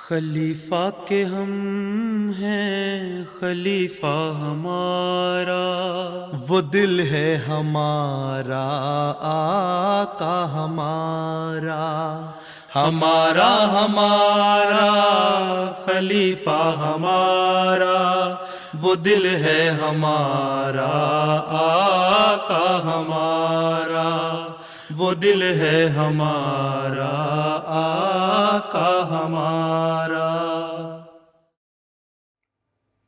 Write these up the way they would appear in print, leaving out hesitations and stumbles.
خلیفہ کے ہم ہیں خلیفہ ہمارا، وہ دل ہے ہمارا آقا ہمارا، ہمارا ہمارا خلیفہ ہمارا، وہ دل ہے ہمارا آقا ہمارا، وہ دل ہے ہمارا آقا ہمارا۔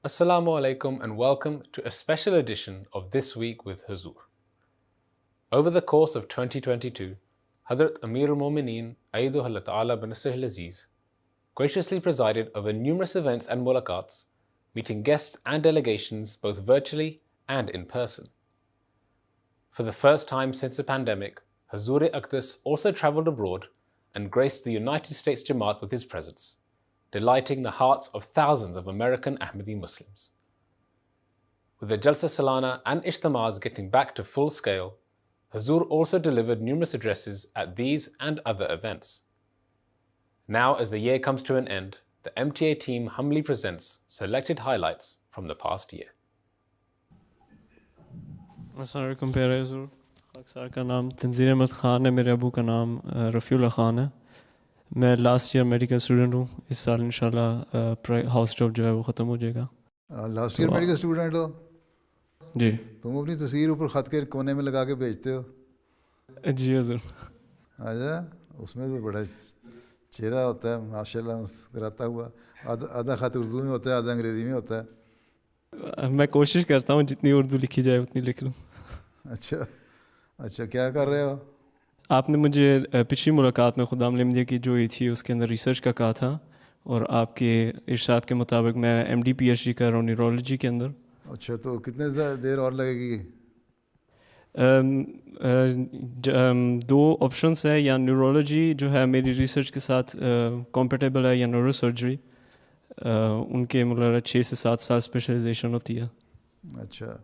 Assalamu alaikum and welcome to a special edition of This Week with Huzoor. Over the course of 2022, Hazrat Amir al-Mumineen Ayyaduhu Ta'ala bin Nasrihil Aziz graciously presided over numerous events and mulaqats, meeting guests and delegations both virtually and in person. For the first time since the pandemic, Huzoor Aqdas also travelled abroad and graced the United States Jamaat with his presence, delighting the hearts of thousands of American Ahmadi Muslims. With the Jalsa Salana and Ijtimas getting back to full scale, Huzoor also delivered numerous addresses at these and other events. Now, as the year comes to an end, the MTA team humbly presents selected highlights from the past year. السلام علیکم پیارے حضور، خاک سار کا نام تنزیر احمد خان ہے، میرے ابو کا نام رفیع اللہ خان ہے۔ میں لاسٹ ایئر میڈیکل اسٹوڈنٹ ہوں، اس سال انشاءاللہ ہاؤس جاب جو ہے وہ ختم ہو جائے گا۔ لاسٹ ایئر میڈیکل اسٹوڈنٹ ہو؟ جی۔ تم اپنی تصویر اوپر خط کے کونے میں لگا کے بھیجتے ہو؟ جی حضور۔ اچھا، اس میں تو بڑا چہرہ ہوتا ہے ماشاء اللہ مسکراتا ہوا، آدھا خط اردو میں ہوتا ہے آدھا انگریزی میں ہوتا ہے۔ میں کوشش کرتا ہوں جتنی اردو لکھی جائے اتنی لکھ لوں۔ اچھا کیا کر رہے ہو آپ نے مجھے پچھلی ملاقات میں خدا الحمدیہ کی جو ہوئی تھی اس کے اندر ریسرچ کا کہا تھا، اور آپ کے ارشاد کے مطابق میں M D P H D کر رہا ہوں نیورولوجی کے اندر۔ اچھا، تو کتنے دیر اور لگے گی؟ دو آپشنس ہے، یا نیورولوجی جو ہے میری ریسرچ کے ساتھ کمپیٹیبل ہے، یا نیورو سرجری، ان کے مطلب 6 سے 7 سال اسپیشلائزیشن ہوتی ہے۔ اچھا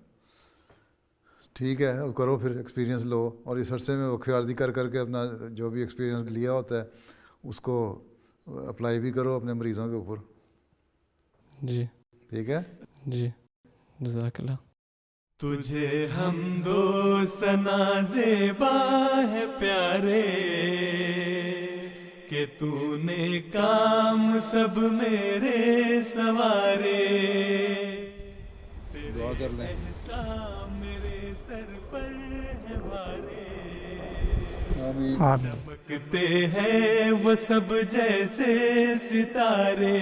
ٹھیک ہے، اب کرو پھر، ایکسپیرینس لو، اور اس عرصے میں وقفہ عارضی کر کے اپنا جو بھی ایکسپیرینس لیا ہوتا ہے اس کو اپلائی بھی کرو اپنے مریضوں کے اوپر۔ جی ٹھیک ہے جی، جزاک اللہ۔ تجھے حمد و ثنا زیبا ہے پیارے، کہ تو نے کام سب میرے سوارے، دعا کر لیں۔ احسان میرے سر پر ہے بارے، آمین۔ چمکتے ہیں وہ سب جیسے ستارے،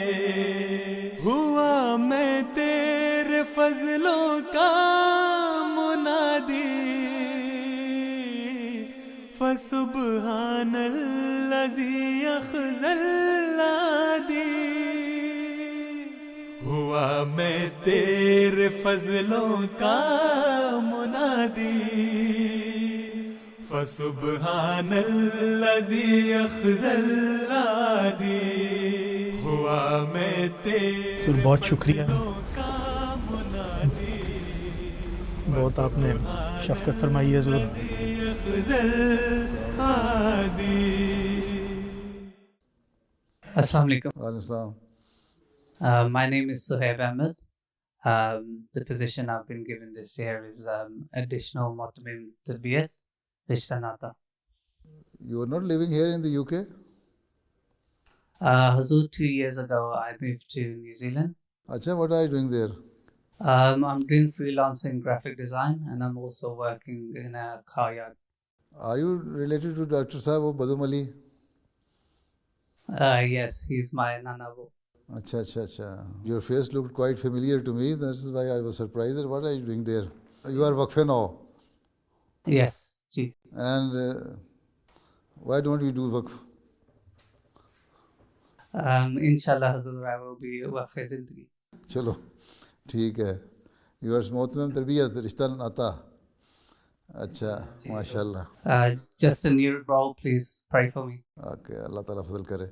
ہوا میں تیرے فضلوں کا منادی، فسبحان الذی اخذ العادی، ہوا میں تیرے فضلوں کا منادی، فسبحان الذی اخذ العادی، ہوا میں تیرے بہت شکریہ، کا منادی، بہت آپ نے شفقت فرمائی ہے حضور۔ Assalamu alaikum. وعلیکم السلام۔ My name is Suhaib Ahmed. The position I've been given this year is additional Mu'tamim Tarbiyat Rishta Nata. You are not living here in the UK? Huzoor, 2 years ago I moved to New Zealand. اچھا، what are you doing there? I'm doing freelancing graphic design and I'm also working in a car yard. Are you related to Dr. Sahib Badum Ali? Yes, he's my nanabo. اچھا، your face looked quite familiar to me, that is why I was surprised that what are you doing there? You are waqf now? Yes, ji. And why don't you do waqf? Inshallah Huzoor, I will be waqf zindagi. چلو ٹھیک ہے، you are محتمم تربیت رشتہ ناتا۔ اچھا ماشاء اللہ۔ Just a new role, please pray for me. Okay, Allah تعالیٰ فضل کرے۔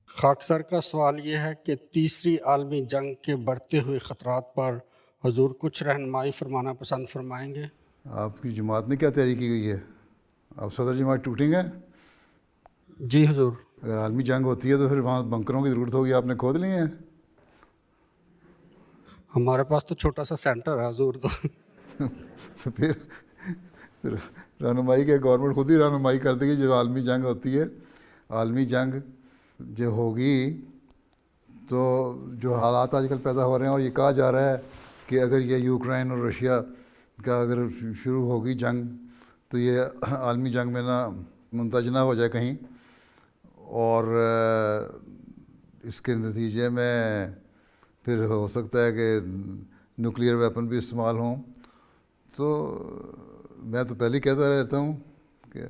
خاکسار کا سوال یہ ہے کہ تیسری عالمی جنگ کے بڑھتے ہوئے خطرات پر حضور کچھ رہنمائی فرمانا پسند فرمائیں گے؟ آپ کی جماعت نے کیا تیاری کی گئی ہے؟ آپ صدر جماعت ٹوٹیں گے؟ جی حضور۔ اگر عالمی جنگ ہوتی ہے تو پھر وہاں بنکروں کی ضرورت ہوگی, آپ نے کھود لیے ہیں. ہمارے پاس تو چھوٹا سا سینٹر ہے حضور. تو پھر رہنمائی کے گورنمنٹ خود ہی رہنمائی کر دے گی. جب عالمی جنگ ہوتی ہے, عالمی جنگ جو ہوگی تو جو حالات آج کل پیدا ہو رہے ہیں, اور یہ کہا جا رہا ہے کہ اگر یہ یوکرائن اور رشیا کا اگر شروع ہوگی جنگ تو یہ عالمی جنگ میں نہ منتج نہ ہو جائے کہیں, اور اس کے نتیجے میں پھر ہو سکتا ہے کہ نیوکلیئر ویپن بھی استعمال ہوں. تو میں تو پہلے ہی کہتا رہتا ہوں کہ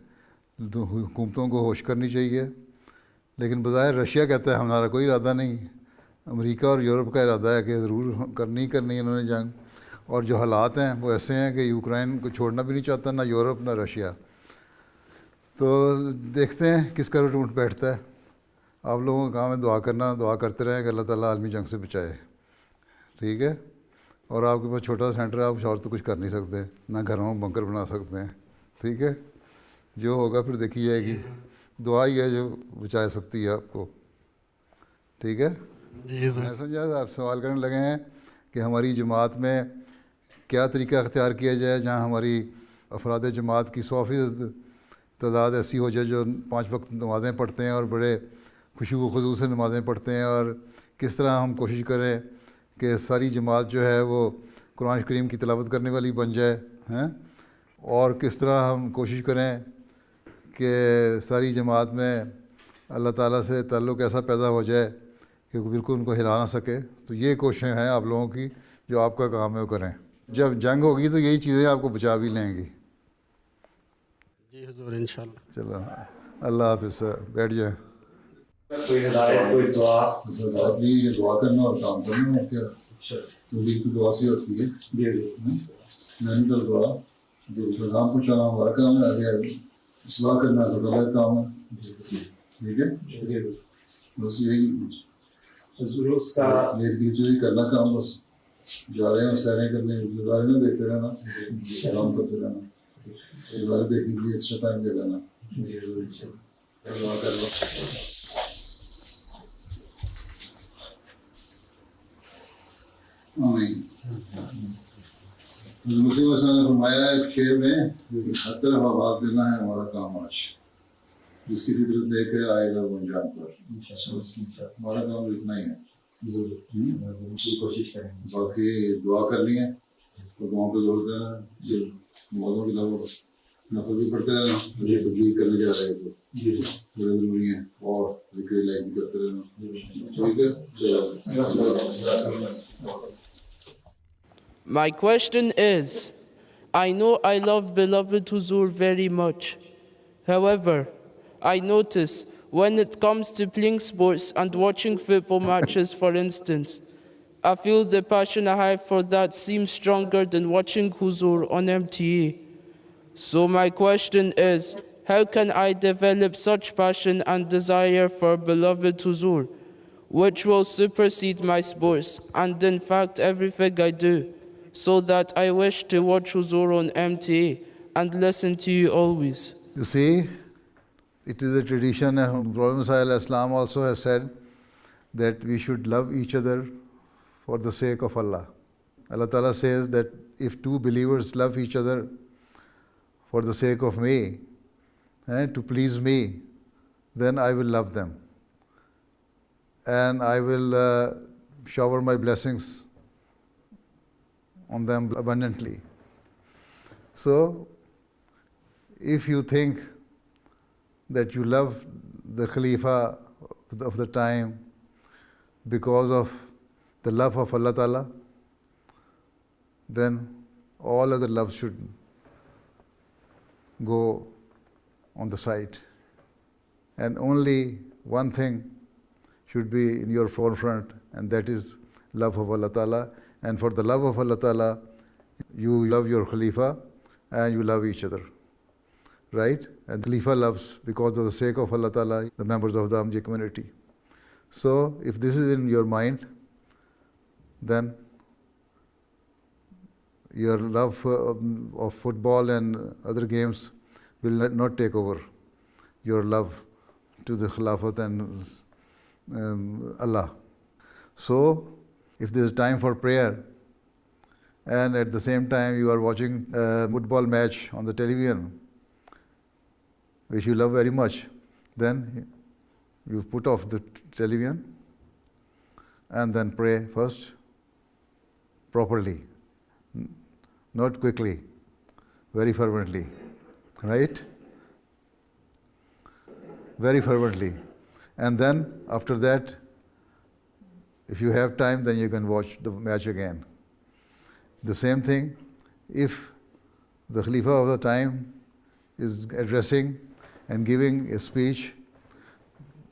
حکومتوں کو ہوش کرنی چاہیے, لیکن بظاہر رشیا کہتا ہے ہمارا کوئی ارادہ نہیں. امریکہ اور یورپ کا ارادہ ہے کہ ضرور کرنی ہے انہوں نے جنگ, اور جو حالات ہیں وہ ایسے ہیں کہ یوکرائن کو چھوڑنا بھی نہیں چاہتا, نہ یورپ نہ رشیا. تو دیکھتے ہیں کس کا روٹ بیٹھتا ہے. آپ لوگوں کا کام ہے دعا کرنا, دعا کرتے رہیں کہ اللہ تعالیٰ عالمی جنگ سے بچائے, ٹھیک ہے. اور آپ کے پاس چھوٹا سا سینٹر ہے, آپ اور تو کچھ کر نہیں سکتے, نہ گھروں میں بنکر بنا سکتے ہیں, ٹھیک ہے. جو ہوگا پھر دیکھی جائے گی. دعا ہی ہے جو بچا سکتی ہے آپ کو, ٹھیک ہے. میں سمجھا آپ سوال کرنے لگے ہیں کہ ہماری جماعت میں کیا طریقہ اختیار کیا جائے جہاں ہماری افراد جماعت کی 100% تعداد ایسی ہو جائے جو 5 وقت نمازیں پڑھتے ہیں اور بڑے خشوع و خضوع سے نمازیں پڑھتے ہیں, اور کس طرح ہم کوشش کریں کہ ساری جماعت جو ہے وہ قرآن کریم کی تلاوت کرنے والی بن جائے ہیں, اور کس طرح ہم کوشش کریں کہ ساری جماعت میں اللہ تعالیٰ سے تعلق ایسا پیدا ہو جائے کہ بالکل ان کو ہلا نہ سکے. تو یہ کوششیں ہیں آپ لوگوں کی, جو آپ کا کام ہے وہ کریں. جب جنگ ہوگی تو یہی چیزیں آپ کو بچا بھی لیں گی. جی حضور انشاءاللہ. چلو اللہ حافظ, بیٹھ جائیں. کوئی ہدایت, کوئی دعا. بات نہیں, یہ دعا کرنا اور کام کرنا ہے کیا. لیک تو دعا سے ہوتی ہے. میں نے تو دعا جو کام پہنچانا ہمارا کام ہے, آگے اصلاح کرنا اللہ تعالیٰ کا کام ہے, ٹھیک ہے. بس یہی اس کا ایک دوسرے کرنا کام, بس جا رہے ہیں سیریں کرنے, نظارے نہ دیکھتے رہنا, کام کرتے رہنا, نظارے دیکھنے کے لیے ایکسٹرا ٹائم دے لینا. دعا کر لو. آمین. مسیح وسلم نے فرمایا ایک شعر میں کہ ہر طرف آواز دینا ہے ہمارا کام آج, جس کی فطرت دے کے آئے گا وہ انجام پر. ہمارا کام اتنا ہی ہے, کوشش کریں. باقی دعا کرنی ہے تو دعاؤں پہ زور دینا ہے, نمازوں کے علاوہ نفل بھی پڑھتے رہنا, تبلیغ کرنے جا رہے تو بڑے ضروری ہیں, اور ذکر الہی بھی کرتے رہنا, ٹھیک ہے. My question is, I know I love beloved Huzoor very much. However, I notice when it comes to playing sports and watching football matches, for instance, I feel the passion I have for that seems stronger than watching Huzoor on MTA. So my question is, how can I develop such passion and desire for beloved Huzoor, which will supersede my sports and in fact everything I do, so that I wish to watch Huzoor on MTA and listen to you always? You see, it is a tradition, and Prophet Islam also has said that we should love each other for the sake of Allah. Allah Ta'ala says that if two believers love each other for the sake of me, to please me, then I will love them. And I will shower my blessings on them abundantly. So, if you think that you love the Khalifa of the time because of the love of Allah Ta'ala, then all other love should go on the side. And only one thing should be in your forefront, and that is love of Allah Ta'ala. And for the love of Allah Ta'ala, you love your Khalifa and you love each other. Right? And Khalifa loves, because of the sake of Allah Ta'ala, the members of the Amji community. So, if this is in your mind, then your love of football and other games will not take over your love to the Khilafat and Allah. So, if there is time for prayer, and at the same time you are watching a football match on the television, which you love very much, then you put off the television and then pray first properly, not quickly, very fervently, right? Very fervently. And then after that, if you have time, then you can watch the match again. The same thing, if the Khalifa of the time is addressing and giving a speech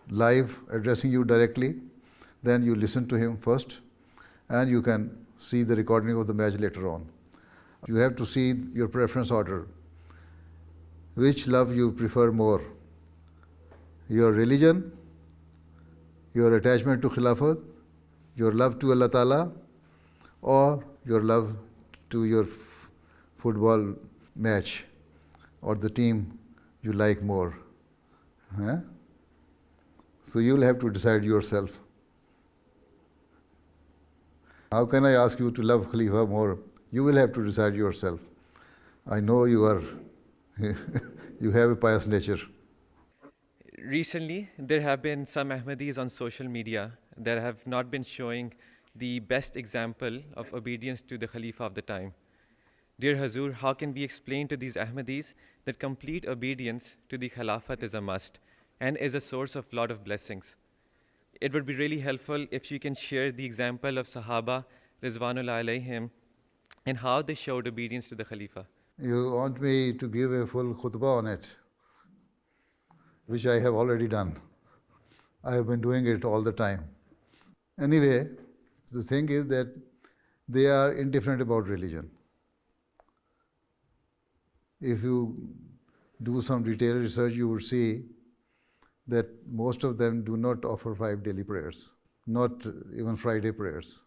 live, addressing you directly, then you listen to him first and you can see the recording of the match later on. You have to see your preference order. Which love you prefer more? Your religion, your attachment to Khilafat, your love to Allah Ta'ala, or your love to your football match or the team you like more. Huh? So you will have to decide yourself. How can I ask you to love Khalifa more? You will have to decide yourself. I know you are, you have a pious nature. Recently, there have been some Ahmadis on social media that have not been showing the best example of obedience to the Khalifa of the time. Dear Huzoor, how can we explain to these Ahmadis that complete obedience to the Khilafat is a must and is a source of lot of blessings? It would be really helpful if you can share the example of Sahaba Rizwanullah alayhim and how they showed obedience to the Khalifa. You want me to give a full khutbah on it, which I have already done. I have been doing it all the time. Anyway, the thing is that they are indifferent about religion. If you do some detailed research, you would see that most of them do not offer 5 daily prayers, not even Friday prayers.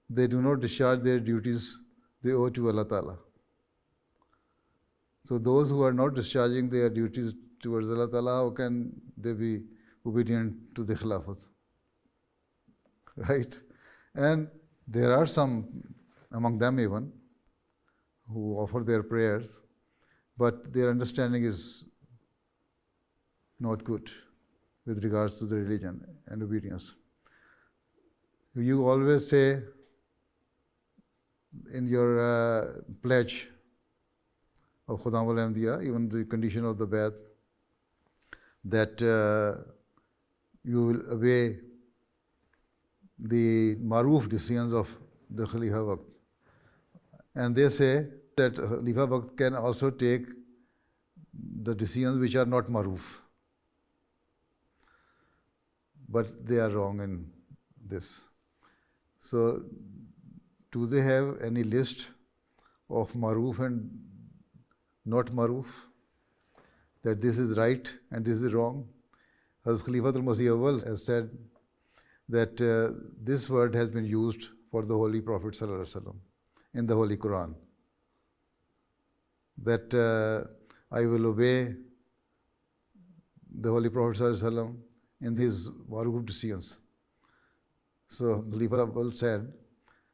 They do not discharge their duties they owe to Allah Ta'ala. So those who are not discharging their duties towards Allah Ta'ala, how can they be obedient to the Khilafat? Right? And there are some among them even who offer their prayers, but their understanding is not good with regards to the religion and obedience. You always say in your pledge of Khudam al-Ahmadiyya, even the condition of the Bai'at, that you will obey the maroof decisions of the Khalifa Waqt. And they say that Khalifa Waqt can also take the decisions which are not maroof. But they are wrong in this. So, do they have any list of maroof and not maroof? That this is right and this is wrong? As Khalifatul Masih Awwal has said that this word has been used for the Holy Prophet ﷺ in the Holy Quran. That I will obey the Holy Prophet ﷺ in his maroof decisions. So Khalifa Awwal said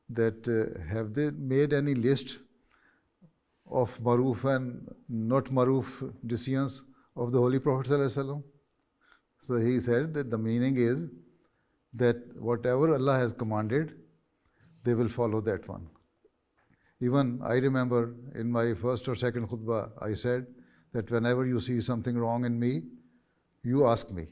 that have they made any list of maroof and not maroof decisions of the Holy Prophet ﷺ? So he said that the meaning is that whatever Allah has commanded, they will follow that one. Even I remember in my first or second khutbah, I said that whenever you see something wrong in me, you ask me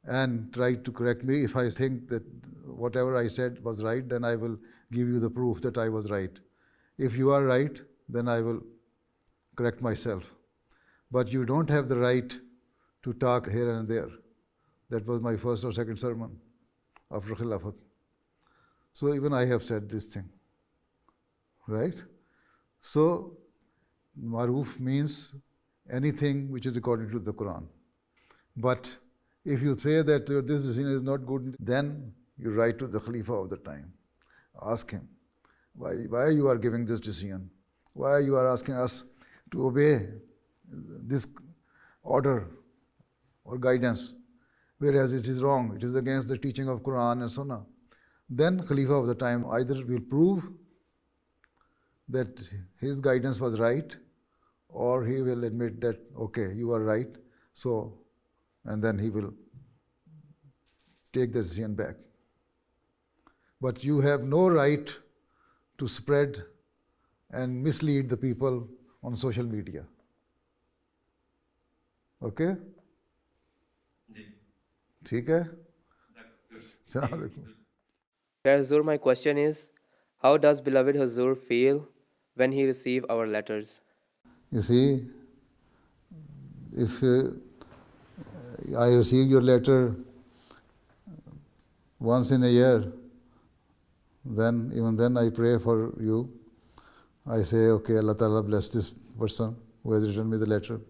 and try to correct me. If I think that whatever I said was right, then I will give you the proof that I was right. If you are right, then I will correct myself. But you don't have the right to talk here and there. That was my first or second sermon after Khilafat. So even I have said this thing. Right? So, maroof means anything which is according to the Quran. But if you say that this decision is not good, then you write to the Khalifa of the time. Ask him, why you are giving this decision? Why you are asking us to obey this order or guidance, whereas it is wrong, it is against the teaching of Quran and Sunnah, then Khalifa of the time either will prove that his guidance was right, or he will admit that, okay, you are right, so, and then he will take the decision back. But you have no right to spread and mislead the people on social media. Okay? ठीक है? Assalamu alaikum. Huzoor, my question is, how does beloved Huzoor feel when he receives our letters? You see, if I receive your letter once in a year, then even then I pray for you. I say, okay, Allah Ta'ala bless this person who has written me the letter.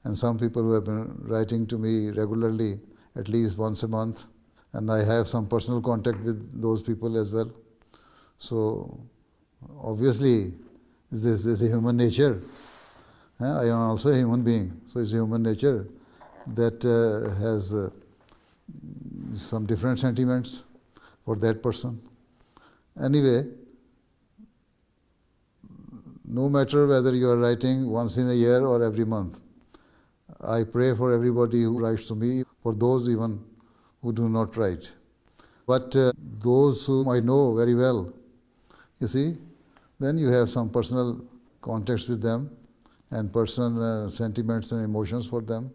And some people who have been writing to me regularly, at least once a month, and I have some personal contact with those people as well. So obviously, this is a human nature. I am also a human being, so it's a human nature that has some different sentiments for that person. Anyway, no matter whether you are writing once in a year or every month, I pray for everybody who writes to me, for those even who do not write. But those whom I know very well, you see, then you have some personal contacts with them and personal sentiments and emotions for them.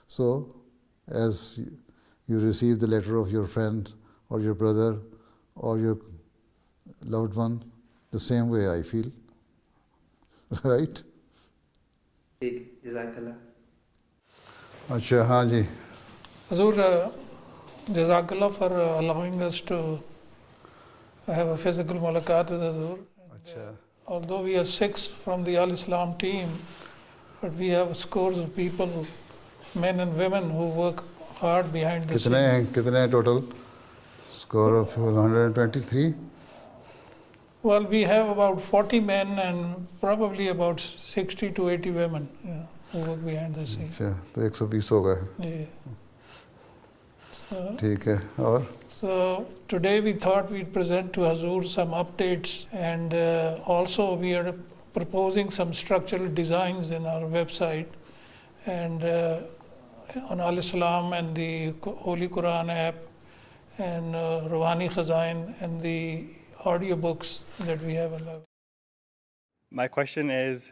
So, as you receive the letter of your friend or your brother or your loved one, the same way I feel. Right? Jazakallah. Acha, haan ji. Huzoor, Jazakallah for allowing us to have a physical mulaqat with Huzoor. Although we are 6 from the Al-Islam team, but we have scores of people, men and women, who work hard behind the scenes. Kitne total? Score of 123? Well, we have about 40 men and probably about 60 to 80 women who work behind the scenes. अच्छा, तो 120 हो गए. Yeah. ठीक है, और? So today we thought we'd present to Huzoor some updates, and also we are proposing some structural designs in our website and on Al-Islam and the Holy Quran app and Rouhani Khazain and the audiobooks that we have allowed. My question is,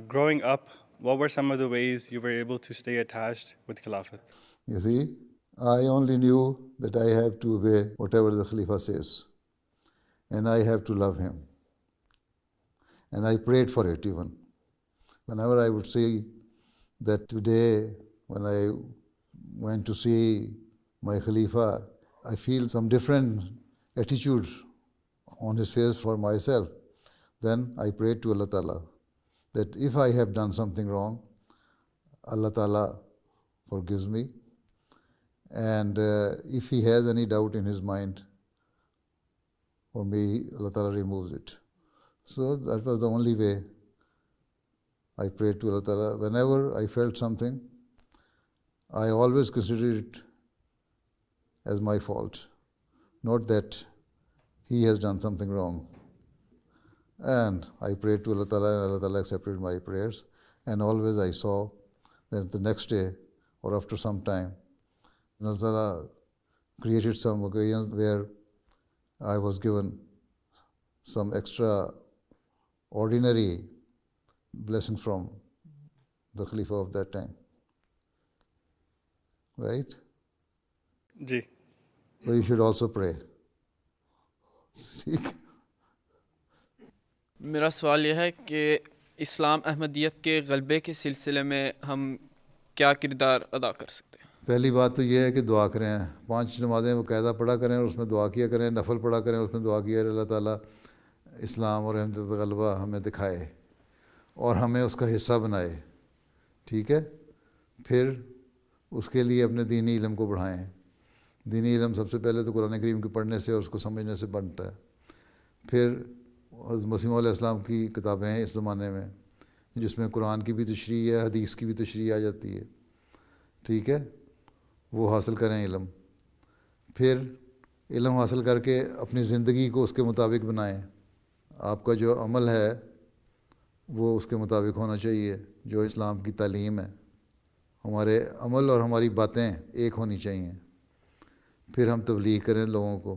growing up, what were some of the ways you were able to stay attached with Khilafat? You see, I only knew that I have to obey whatever the Khalifa says, and I have to love him. And I prayed for it even. Whenever I would see that today, when I went to see my Khalifa, I feel some different attitude on his face for myself, then I prayed to Allah Ta'ala that if I have done something wrong, Allah Ta'ala forgives me. And if he has any doubt in his mind for me, Allah Ta'ala removes it. So that was the only way I prayed to Allah Ta'ala. Whenever I felt something, I always considered it as my fault, not that he has done something wrong. And I prayed to Allah Ta'ala, and Allah Ta'ala accepted my prayers. And always I saw that the next day or after some time, Allah Ta'ala created some occasions where I was given some extraordinary blessings from the Khalifa of that time. Right? Ji. So you should also pray. मेरा सवाल यह है कि इस्लाम अहमदियत के गलबे के सिलसिले में हम क्या किरदार अदा कर सकते हैं? पहली बात तो ये है कि दुआ करें, 5 नमाज़ें बाकायदा पढ़ा करें और उसमें दुआ किया करें, नफल पढ़ा करें उसमें दुआ किया, अल्लाह ताला इस्लाम और अहमदियत गलबा हमें दिखाए और हमें उसका हिस्सा बनाए. ठीक है? फिर उसके लिए अपने दीनी इल्म को बढ़ाएं. दीनी इल्म सबसे पहले तो कुरान करीम के पढ़ने से और उसको समझने से बनता है. फिर मसीह मौला इस्लाम की किताबें हैं इस ज़माने में जिसमें कुरान की भी तशरीह है, हदीस की भी तशरीह आ जाती है. ठीक है? وہ حاصل کریں علم. پھر علم حاصل کر کے اپنی زندگی کو اس کے مطابق بنائیں. آپ کا جو عمل ہے وہ اس کے مطابق ہونا چاہیے جو اسلام کی تعلیم ہے. ہمارے عمل اور ہماری باتیں ایک ہونی چاہیے. پھر ہم تبلیغ کریں لوگوں کو.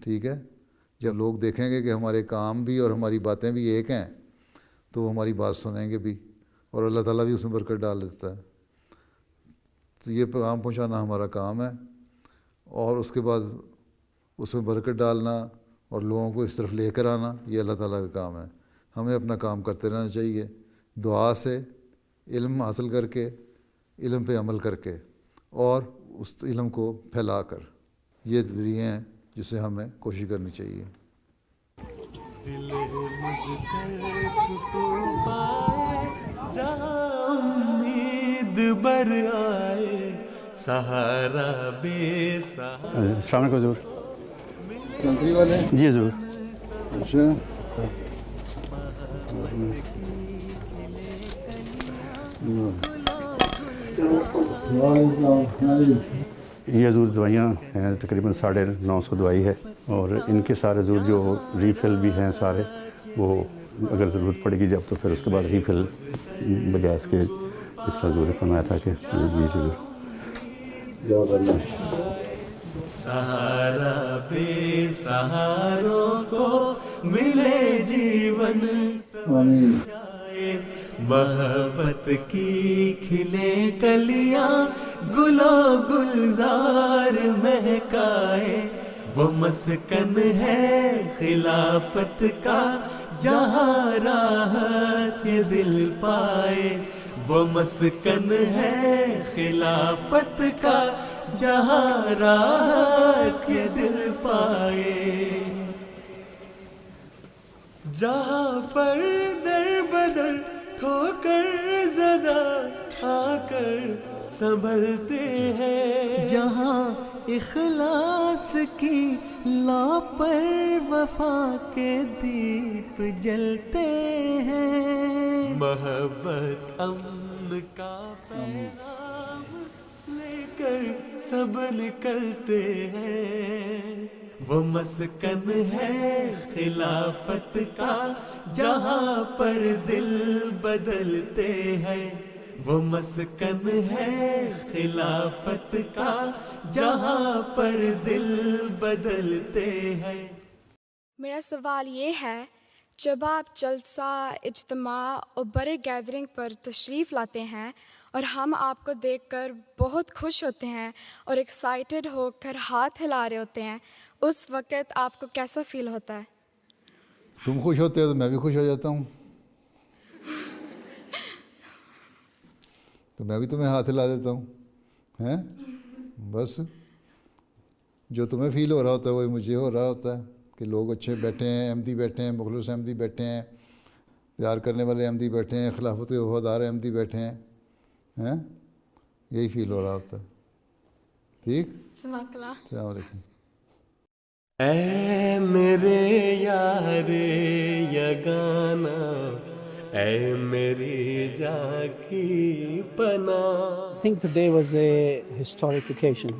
ٹھیک ہے. جب لوگ دیکھیں گے کہ ہمارے کام بھی اور ہماری باتیں بھی ایک ہیں تو وہ ہماری بات سنیں گے بھی, اور اللہ تعالیٰ بھی اس میں برکت ڈال دیتا ہے. تو یہ پیغام پہنچانا ہمارا کام ہے, اور اس کے بعد اس میں برکت ڈالنا اور لوگوں کو اس طرف لے کر آنا یہ اللہ تعالیٰ کا کام ہے. ہمیں اپنا کام کرتے رہنا چاہیے, دعا سے, علم حاصل کر کے, علم پہ عمل کر کے, اور اس علم کو پھیلا کر. یہ ذریعے ہیں جسے ہمیں کوشش کرنی چاہیے. دل مجھ سکون پائے جہاں امید بر آئے سہارا بے سہارا. السلام علیکم حضور. کنٹری والے جی حضور. اچھا. یہ حضور دوائیاں ہیں تقریباً 950 دوائی ہے, اور ان کے سارے حضور جو ریفل بھی ہیں سارے, وہ اگر ضرورت پڑے گی جب تو پھر اس کے بعد ریفل بجائے اس کے اس طرح حضور نے فرمایا تھا کہ جی حضور. سہارا بے سہاروں کو ملے جیون سمجھائے, محبت کی کھلے کلیاں گلو گلزار مہکائے. وہ مسکن ہے خلافت کا جہاں راحت یہ دل پائے. وہ مسکن ہے خلافت کا جہاں راحت یہ دل پائے. جہاں پر در بدر ٹھوکر زدہ آ کر سنبھلتے ہیں, جہاں اخلاص کی لا پر وفا کے دیپ جلتے ہیں. محبت امن کا پیغام لے کر سب نکلتے ہیں. وہ مسکن ہے خلافت کا جہاں پر دل بدلتے ہیں. وہ مسکن ہے خلافت کا جہاں پر دل بدلتے ہیں. میرا سوال یہ ہے, جب آپ جلسہ, اجتماع اور بڑے گیدرنگ پر تشریف لاتے ہیں اور ہم آپ کو دیکھ کر بہت خوش ہوتے ہیں اور ایکسائٹڈ ہو کر ہاتھ ہلا رہے ہوتے ہیں, اس وقت آپ کو کیسا فیل ہوتا ہے؟ تم خوش ہوتے ہو تو میں بھی خوش ہو جاتا ہوں, تو میں بھی تمہیں ہاتھ ہلا دیتا ہوں. ہیں بس جو تمہیں فیل ہو رہا ہوتا ہے وہی مجھے ہو رہا ہوتا ہے کہ لوگ اچھے بیٹھے ہیں, احمدی بیٹھے ہیں, مخلص احمدی بیٹھے ہیں, پیار کرنے والے احمدی بیٹھے ہیں, خلافت کے وفادار احمدی بیٹھے ہیں. ہیں یہی فیل ہو رہا ہوتا ہے. ٹھیک. السلام علیکم. اے میرے یار یگانا, اے میری جاں کی پناہ. I think today was a historic occasion,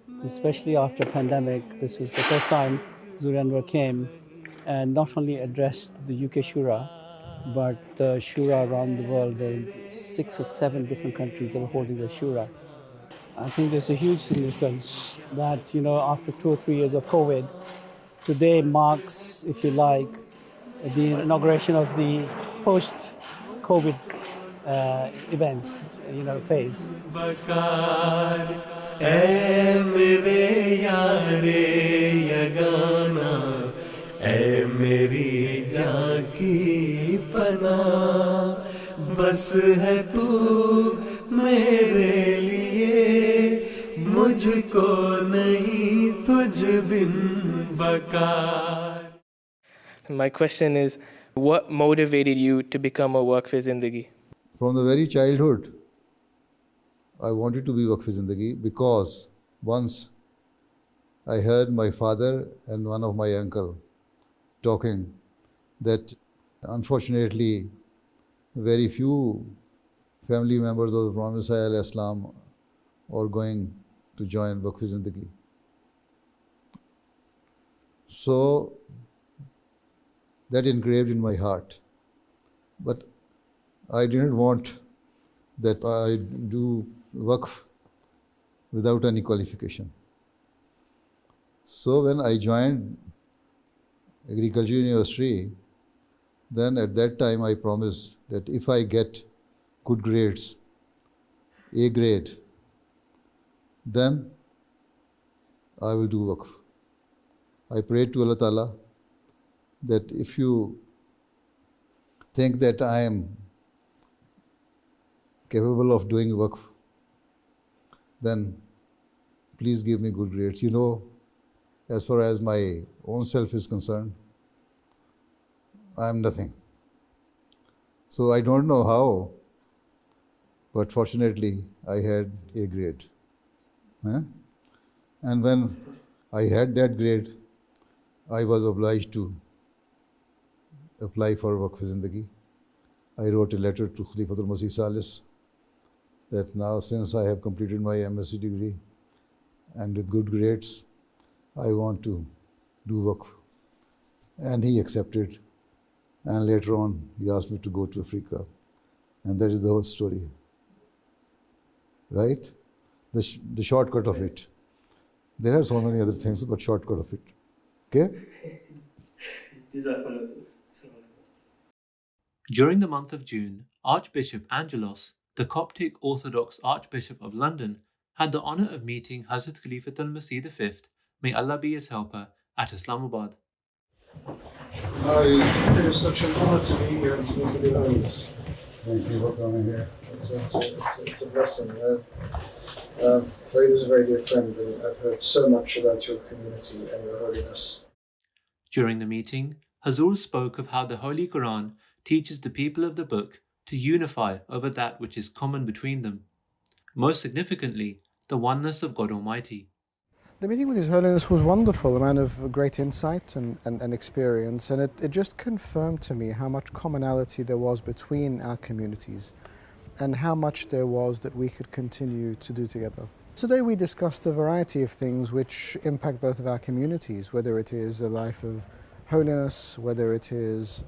especially after pandemic. This was the first time Huzoor Anwar came and not only addressed the UK Shura, but the Shura around the world. There were 6 or 7 different countries that were holding the Shura. I think there's a huge significance that, after 2 or 3 years of COVID, today marks, if you like, the inauguration of the post-COVID event, phase. بکار اے میرے یار یگانا, اے میری جاں کی پناہ. بس ہے تو میرے لیے, مجھ کو نہیں تجھ بن بکار. My question is, what motivated you to become a Waqf Zindagi? From the very childhood, I wanted to be Waqf Zindagi because once I heard my father and one of my uncle talking that unfortunately very few family members of the Prophet Islam or going to join Waqf-e-Zindagi. So that engraved in my heart. But I didn't want that I do Waqf without any qualification. So when I joined Agriculture University, then at that time I promised that if I get good grades, A grade, then I will do Waqf. I prayed to Allah Ta'ala that if you think that I am capable of doing Waqf, then please give me good grades. You know, as far as my own self is concerned, I am nothing. So I don't know how, but fortunately I had A grade. And when I had that grade, I was obliged to apply for Waqf-e-Zindagi. I wrote a letter to Khalifatul Masih Salis that now since I have completed my MSc degree and with good grades, I want to do Waqf. And he accepted. And later on, he asked me to go to Africa. And that is the whole story. Right? The shortcut of it. There are so many other things, but shortcut of it. Okay? During the month of June, Archbishop Angelos, the Coptic Orthodox Archbishop of London, had the honour of meeting Hazrat Khalifatul Masih V, may Allah be his helper, at Islamabad. It is such an honor to be here and to meet with your Holiness. Thank you for coming here. It's a blessing. Farid is a very dear friend, and I've heard so much about your community and your Holiness. During the meeting, Huzoor spoke of how the Holy Quran teaches the people of the book to unify over that which is common between them. Most significantly, the oneness of God Almighty. The meeting with His Holiness was wonderful, a man of great insight and experience, and it just confirmed to me how much commonality there was between our communities and how much there was that we could continue to do together. Today we discussed a variety of things which impact both of our communities, whether it is a life of holiness, whether it is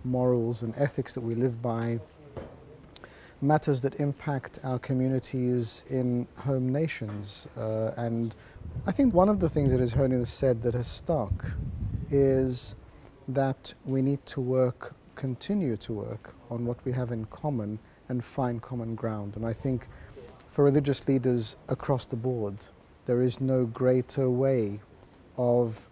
morals and ethics that we live by, matters that impact our communities in home nations. And I think one of the things that His Holiness said that has stuck is that we need to continue to work on what we have in common and find common ground. And I think for religious leaders across the board, there is no greater way of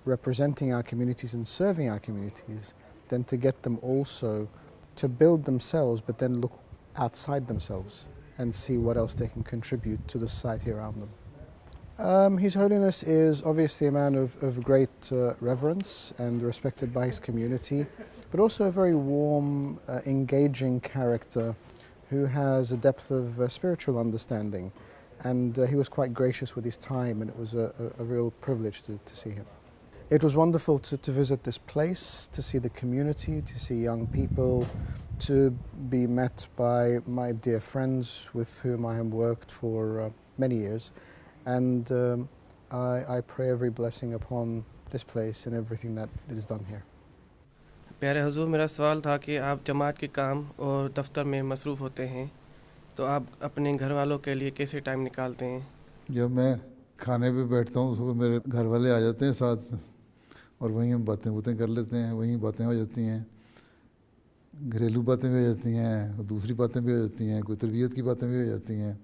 representing our communities and serving our communities than to get them also to build themselves, but then look outside themselves and see what else they can contribute to the society around them. His Holiness is obviously a man of great reverence and respected by his community, but also a very warm, engaging character who has a depth of spiritual understanding. And he was quite gracious with his time, and it was a real privilege to see him. It was wonderful to visit this place, to see the community, to see young people, to be met by my dear friends with whom I have worked for many years. And I pray every blessing upon this place and everything that is done here. प्यारे हुजूर, मेरा सवाल था कि आप जमात के काम और दफ्तर में मसरूफ़ होते हैं, तो आप अपने घर वालों के लिए कैसे टाइम निकालते हैं? जब मैं खाने पे बैठता हूँ तो मेरे घर वाले आ जाते हैं साथ, और वहीं हम बातें कर लेते हैं, वहीं बातें हो जाती हैं, घरेलू बातें भी हो जाती हैं, दूसरी बातें भी हो जाती हैं, कोई तरबियत की बातें भी हो जाती हैं,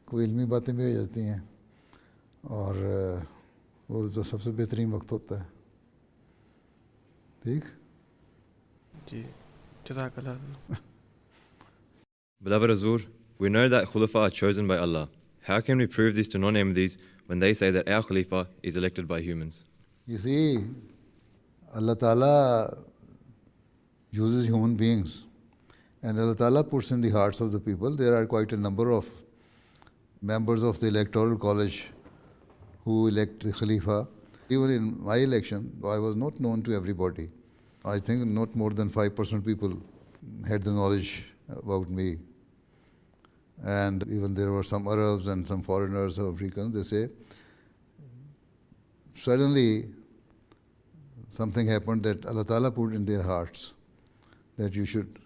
कोई इल्मी बातें भी हो जाती हैं, और वो तो सबसे बेहतरीन वक्त होता है. ठीक? जी, जज़ाकल्लाह. Beloved Huzoor, we know that Khulafa are chosen by Allah. How can we prove this to non-Ahmadis when they say that our Khalifa is elected by humans? You see, Allah Ta'ala uses human beings, and Allah Ta'ala puts in the hearts of the people. There are quite a number of members of the electoral college who elect the Khalifa. Even in my election, I was not known to everybody. I think not more than 5% people had the knowledge about me. and even there were some Arabs and some foreigners, Africans, they say, suddenly something happened that Allah Ta'ala put in their hearts that you should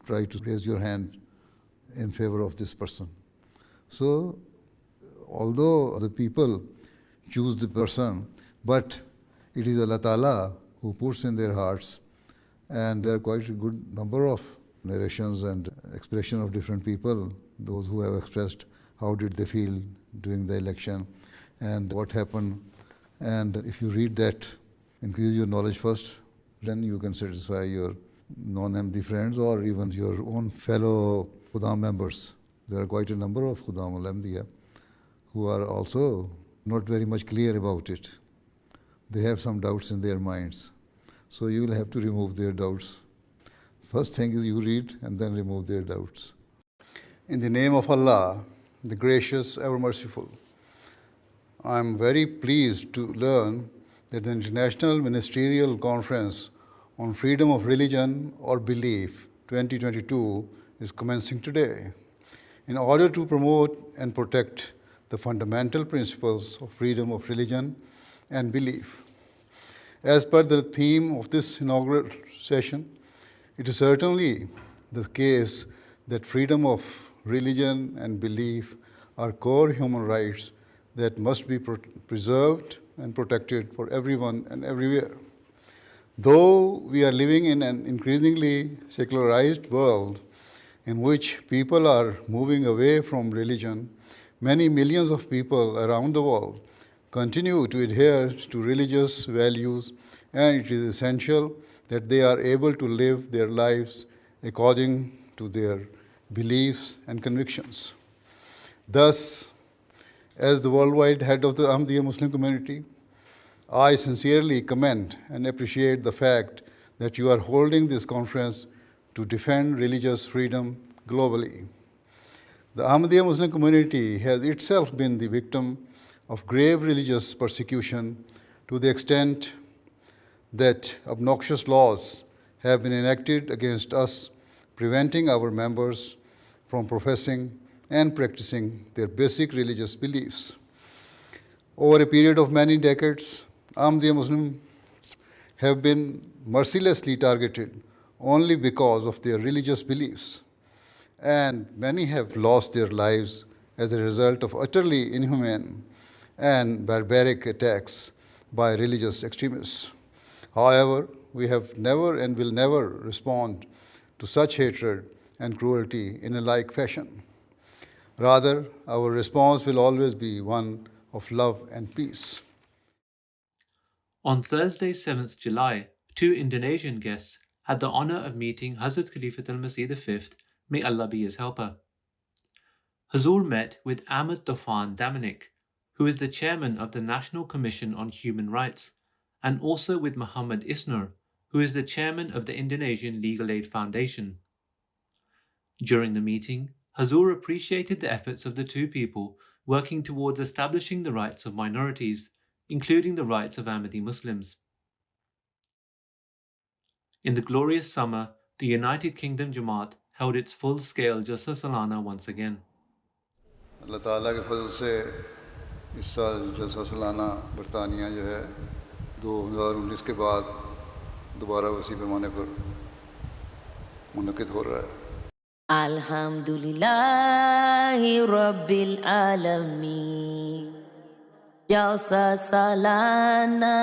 try to raise your hand in favor of this person. So, although the people choose the person, but it is Allah Ta'ala who puts in their hearts, and there are quite a good number of narrations and expression of different people, those who have expressed how did they feel during the election and what happened. And if you read that, increase your knowledge first, then you can satisfy your non-Ahmadi friends or even your own fellow Khudam members. There are quite a number of Khudam al-Ahmadiyya who are also not very much clear about it. They have some doubts in their minds. So you will have to remove their doubts. First thing is you read and then remove their doubts. In the name of Allah, the gracious, ever merciful, I am very pleased to learn that the International Ministerial Conference on Freedom of Religion or Belief 2022 is commencing today. In order to promote and protect the fundamental principles of freedom of religion and belief. As per the theme of this inaugural session, it is certainly the case that freedom of religion and belief are core human rights that must be preserved and protected for everyone and everywhere. Though we are living in an increasingly secularized world in which people are moving away from religion, many millions of people around the world continue to adhere to religious values, and it is essential that they are able to live their lives according to their beliefs and convictions. Thus, as the worldwide head of the Ahmadiyya Muslim community, I sincerely commend and appreciate the fact that you are holding this conference to defend religious freedom globally. The Ahmadiyya Muslim community has itself been the victim of grave religious persecution to the extent that obnoxious laws have been enacted against us, preventing our members from professing and practicing their basic religious beliefs. Over a period of many decades, Ahmadiyya Muslims have been mercilessly targeted only because of their religious beliefs, and many have lost their lives as a result of utterly inhumane and barbaric attacks by religious extremists. However, we have never and will never respond to such hatred and cruelty in a like fashion. Rather, our response will always be one of love and peace. On Thursday, 7th July, 2 Indonesian guests had the honor of meeting Hazrat Khalifatul Masih V, may Allah be his helper. Huzoor met with Ahmad Taufan Dominic, who is the chairman of the National Commission on Human Rights, and also with Muhammad Isnur, who is the chairman of the Indonesian Legal Aid Foundation. During the meeting, Huzoor appreciated the efforts of the two people working towards establishing the rights of minorities, including the rights of Ahmadi Muslims. In the glorious summer, the United Kingdom Jamaat held its full-scale Jalsa Salana once again. Allah Ta'ala के फजल से इस साल जलसा सालाना बरतानिया जो है 2019 के बाद दोबारा वसी पैमाने पर मुनक़िद हो रहा है. Alhamdulillahi Rabbil Alameen. Jalsa Salana,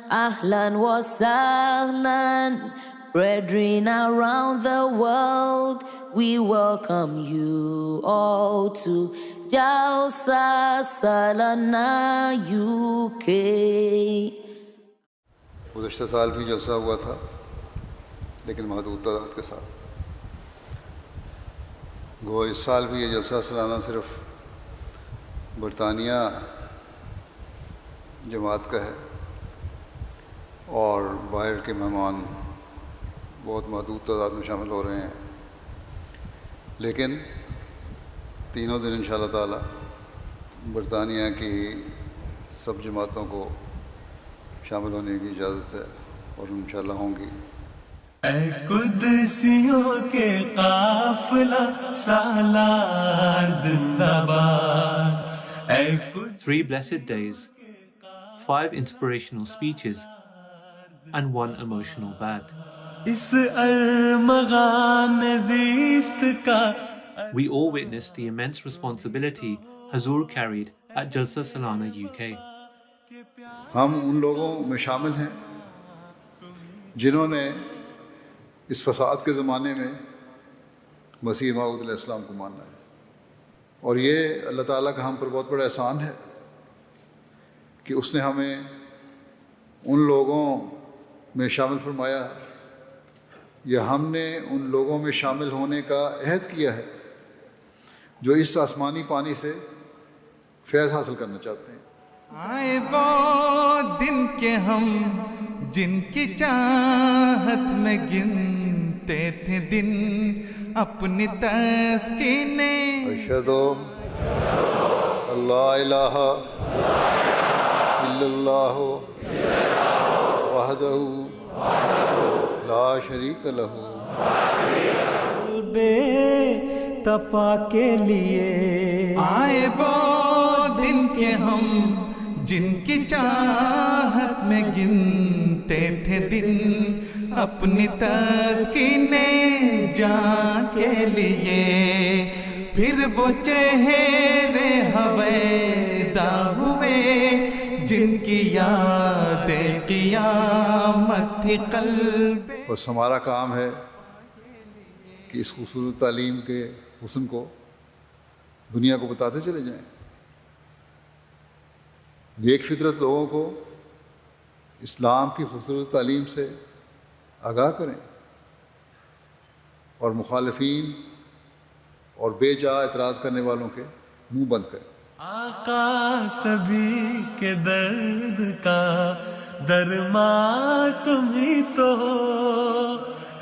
Ahlan wa Sahlan. Brethren around the world, we welcome you all to Jalsa Salana UK. गुज़श्ता साल भी जलसा हुआ था, लेकिन महदूद तादाद के साथ. गो इस साल भी ये जलसा सालाना सिर्फ बरतानिया जमात का है और बाहर के मेहमान बहुत महदूद तादाद में शामिल हो रहे हैं. लेकिन तीनों दिन इंशाअल्लाह ताला बरतानिया की सब जमातों को शामिल होने की इजाज़त है और इंशाअल्लाह होंगी. اے قدسیوں کے قافلہ سالار زندہ باد. اے 3 blessed days, 5 inspirational speeches, and 1 emotional bath. اس ارمغان زیست کا. We all witnessed the immense responsibility Huzoor carried at Jalsa Salana UK. ہم ان لوگوں میں شامل ہیں جنہوں نے اس فساد کے زمانے میں مسیح موعود علیہ السلام کو ماننا ہے، اور یہ اللہ تعالیٰ کا ہم پر بہت بڑا احسان ہے کہ اس نے ہمیں ان لوگوں میں شامل فرمایا یا ہم نے ان لوگوں میں شامل ہونے کا عہد کیا ہے جو اس آسمانی پانی سے فیض حاصل کرنا چاہتے ہیں. آئے وہ دن کے ہم جن کی چاہت میں گنتے تھے دن اپنی تسکین. اشہد اللہ الہ الا اللہ وحدہ لا شریک لہ بے تپا کے لیے. آئے وہ دن کے ہم جن کی چاہت میں گنتے تھے دن اپنی تسکین جان کے لیے. پھر وہ چہرے ہویدا ہوئے جن کی یاد قیامت تھی قلب. بس ہمارا کام ہے کہ اس خوبصورت تعلیم کے حسن کو دنیا کو بتاتے چلے جائیں، نیک فطرت لوگوں کو اسلام کی خوبصورت تعلیم سے آگاہ کریں اور مخالفین اور بے جا اعتراض کرنے والوں کے منہ بند کریں. آقا سبھی کے درد کا درما تم ہی تو ہو.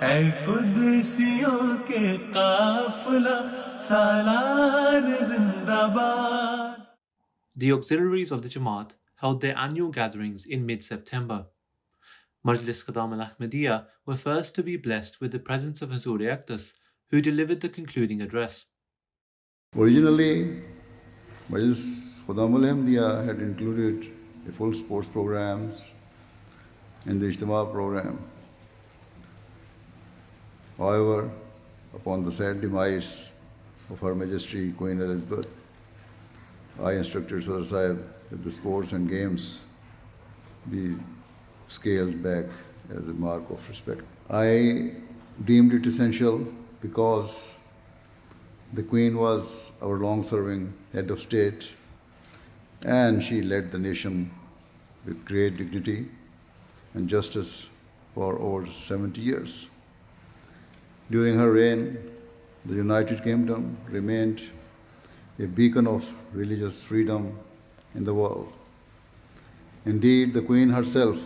اے قدسیوں کے قافلہ سالار زندہ باد. The auxiliaries of the Jamaat held their annual gatherings in mid-September. Majlis Qadam al-Ahmadiyya were first to be blessed with the presence of Huzoor Aqdas, who delivered the concluding address. Originally, Majlis Qadam al-Ahmadiyya had included a full sports programs in the Ijtima program. However, upon the sad demise of Her Majesty Queen Elizabeth, I instructed Sadr Sahib that the sports and games be scaled back as a mark of respect. I deemed it essential because the Queen was our long-serving head of state and she led the nation with great dignity and justice for over 70 years. During her reign, the United Kingdom remained a beacon of religious freedom in the world. Indeed, the Queen herself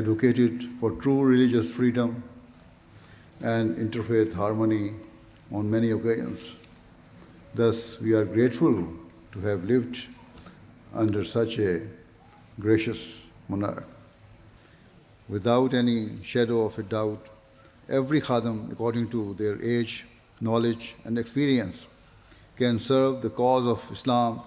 advocated for true religious freedom and interfaith harmony on many occasions. Thus, we are grateful to have lived under such a gracious monarch. Without any shadow of a doubt, every khadam, according to their age, knowledge, and experience, can serve the cause of Islam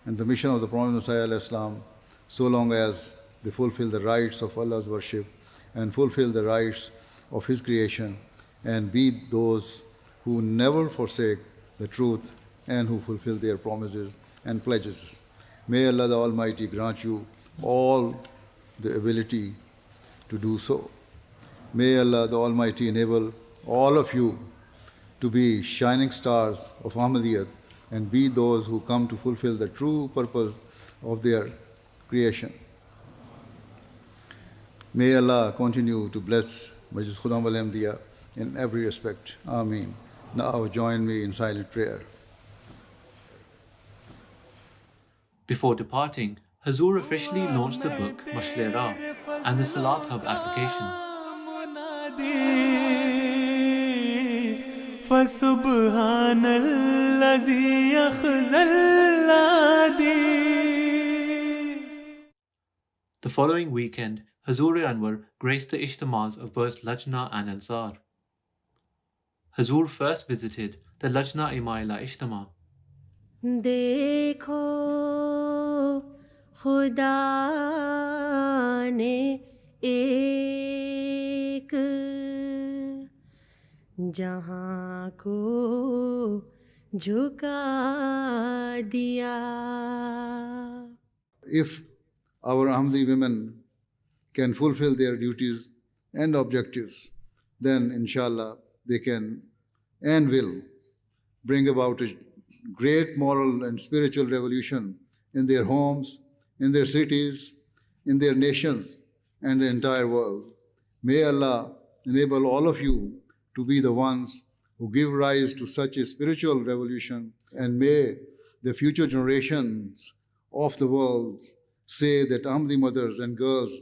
and the mission of the Prophet Messiah Islam, so long as they fulfill the rights of Allah's worship and fulfill the rights of His creation and be those who never forsake the truth and who fulfill their promises and pledges. May Allah the Almighty grant you all the ability to do so. May Allah the Almighty enable all of you to be shining stars of Ahmadiyyat and be those who come to fulfill the true purpose of their creation. May Allah continue to bless Majlis Qadam al-Ahmadiyya in every respect. Ameen. Now join me in silent prayer. Before departing, Huzoor officially launched the book Mash'al-e Rah and the Salat Hub application. فسبحان الذي يخزى الذي. The following weekend, Huzoor Anwar graced the Ijtimas of both Lajna and Ansar. Huzoor first visited the Lajna Imaila Ijtima. देखो खुदा ने एक जहां को झुका दिया. If our Ahmadi women can fulfill their duties and objectives, then inshallah they can and will bring about a great moral and spiritual revolution in their homes, in their cities, in their nations, and the entire world. May Allah enable all of you to be the ones who give rise to such a spiritual revolution, and may the future generations of the world say that Ahmadi mothers and girls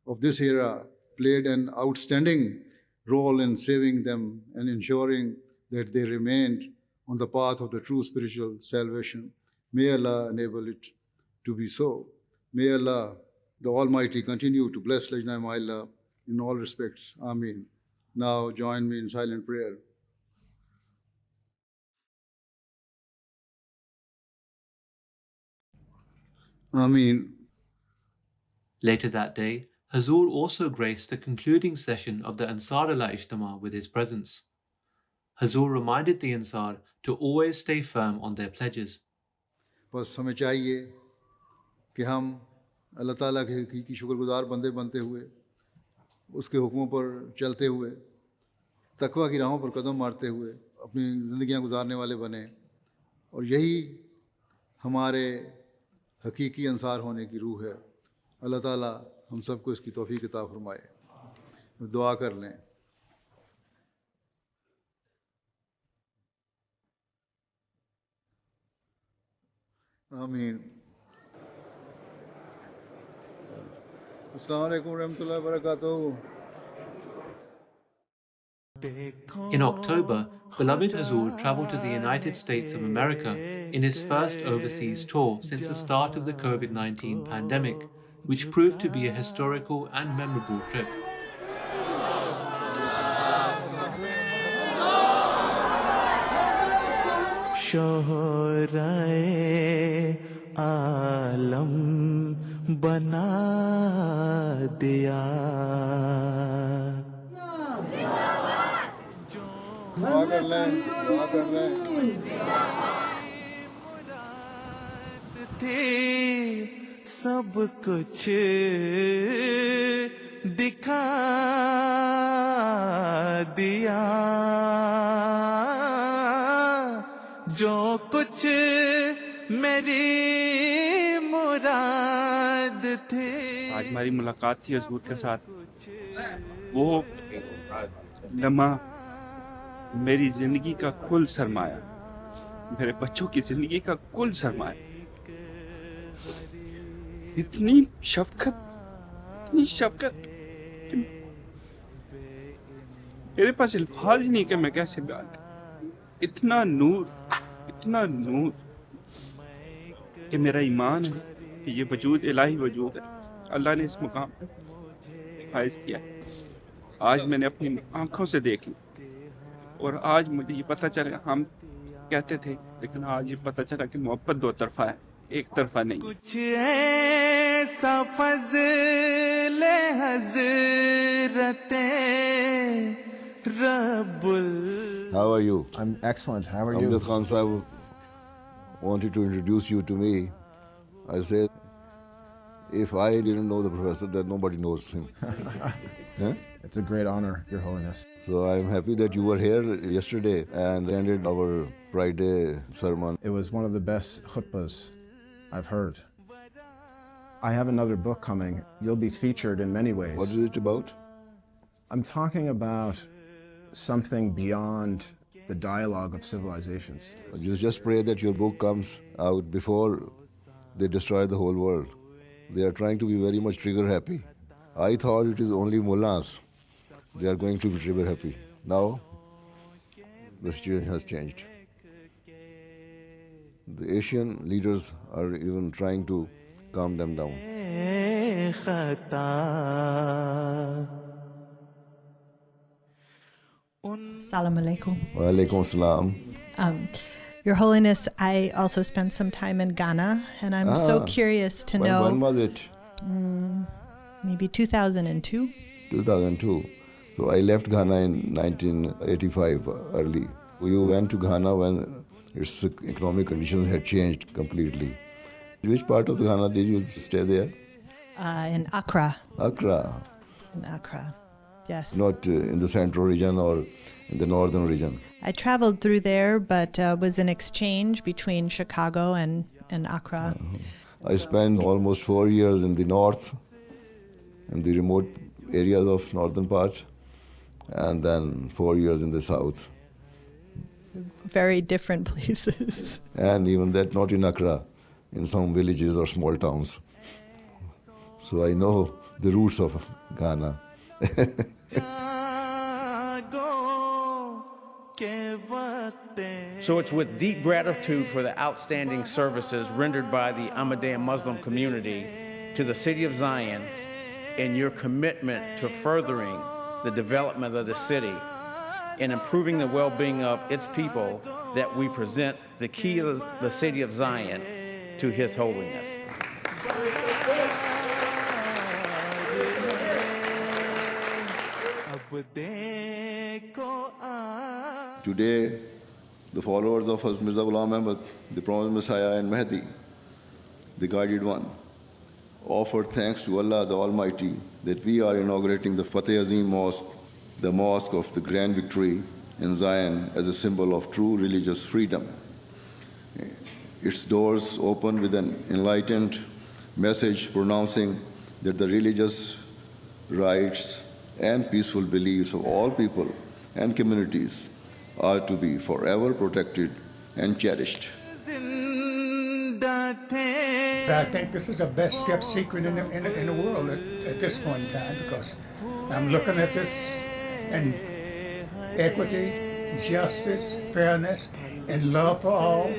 of this era played an outstanding role in saving them and ensuring that they remained on the path of the true spiritual salvation. May Allah enable it to be so. May Allah, the Almighty, continue to bless Lajna Maila in all respects. Ameen. Now join me in silent prayer. Ameen. Later that day, Huzoor also graced the concluding session of the Ansarullah Ijtima with his presence. Huzoor reminded the Ansar to always stay firm on their pledges. بس ہمیں چاہیے کہ ہم اللہ تعالیٰ کے حقیقی شکر گزار بندے بنتے ہوئے، اس کے حکموں پر چلتے ہوئے، تقویٰ کی راہوں پر قدم مارتے ہوئے اپنی زندگیاں گزارنے والے بنیں، اور یہی ہمارے حقیقی انصار ہونے کی روح ہے. اللہ تعالیٰ ہم سب کو اس کی توفیق عطا فرمائے. دعا کر لیں. آمین. السلام علیکم ورحمۃ اللہ وبرکاتہ. In October, beloved Huzoor traveled to the United States of America in his first overseas tour since the start of the COVID-19 pandemic, which proved to be a historical and memorable trip. शोहराए आलम बना दिया. دعا کر لیں، دعا کر لیں. تھی سب کچھ دکھا دیا، جو کچھ میری مراد تھی. آج ہماری ملاقات تھی حضور کے ساتھ، وہ لمحہ میری زندگی کا کل سرمایہ، میرے بچوں کی زندگی کا کل سرمایہ. اتنی شفقت کہ میرے پاس الفاظ ہی نہیں کہ میں کیسے بیان کروں. اتنا نور کہ میرا ایمان ہے کہ یہ وجود الہی وجود ہے. اللہ نے اس مقام پہ فائز کیا. آج میں نے اپنی آنکھوں سے دیکھ لی، اور آج مجھے یہ پتہ چلا، ہم کہتے تھے لیکن آج یہ پتہ چلا کہ محبت دو طرفہ ہے، ایک طرفہ نہیں. کچھ ایسا فضل حضرت رب. How are you? I'm excellent. How are you? Amjad Khan Sahib wanted to introduce you to me. I said, if I didn't know the professor, then nobody knows him. Huh? It's a great honor, Your Holiness. So I'm happy that you were here yesterday and attended our Friday sermon. It was one of the best khutbahs I've heard. I have another book coming. You'll be featured in many ways. What is it about? I'm talking about something beyond the dialogue of civilizations. You just pray that your book comes out before they destroy the whole world. They are trying to be very much trigger happy. I thought it is only mullahs. They are going to be trigger happy. Now, the situation has changed. The Asian leaders are even trying to calm them down. खता Assalamu alaikum. Wa alaikum salam. Your Holiness, I also spent some time in Ghana, and I'm so curious to know. When was it? Maybe 2002. 2002. So I left Ghana in 1985 early. You went to Ghana when its economic conditions had changed completely. Which part of Ghana did you stay there? In Accra. Accra. In Accra, yes. Not in the central region or in the northern region. I traveled through there, but was an exchange between Chicago and Accra. I spent almost 4 years in the north, in the remote areas of northern part, and then 4 years in the south. Very different places. And even that not in Accra, in some villages or small towns. So I know the roots of Ghana. So it's with deep gratitude for the outstanding services rendered by the Ahmadiyya Muslim community to the city of Zion and your commitment to furthering the development of the city and improving the well-being of its people that we present the key of the city of Zion to His Holiness. Today, the followers of Hazrat Mirza Ghulam Ahmad, the promised Messiah and Mahdi, the guided one, offer thanks to Allah the Almighty that we are inaugurating the Fateh Azim Mosque, the Mosque of the Grand Victory in Zion, as a symbol of true religious freedom. Its doors open with an enlightened message pronouncing that the religious rights and peaceful beliefs of all people and communities are to be forever protected and cherished. I think this is the best kept secret in the world at this point in time, because I'm looking at this and equity, justice, fairness, and love for all.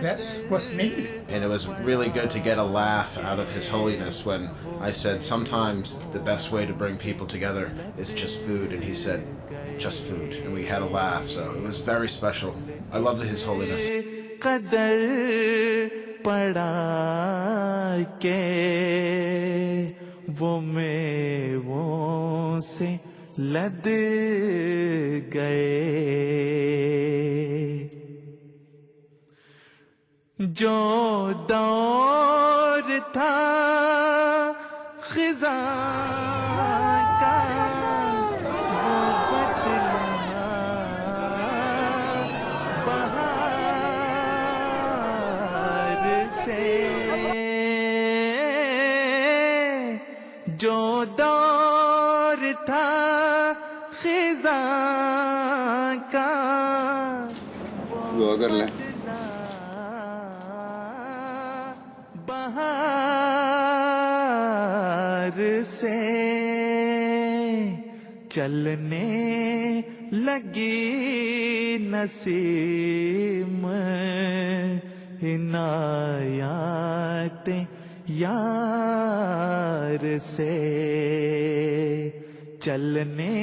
That's what's needed. And it was really good to get a laugh out of His Holiness when I said sometimes the best way to bring people together is just food, and he said just food, and we had a laugh, so it was very special. I love His Holiness. जो दौर था खिज़ा का वो बदला बहार से जो दौर था खिज़ा का वो अगर लें बहार से चलने लगी नसीम इनायत यार से चलने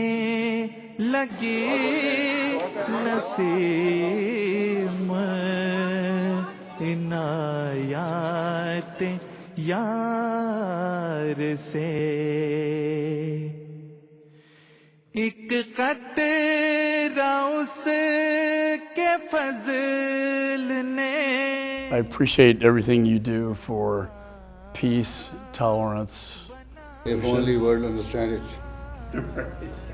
लगी नसीम इनायत यार से एक कतरा उसके फजल ने I appreciate everything you do for peace, tolerance. If only world understand it.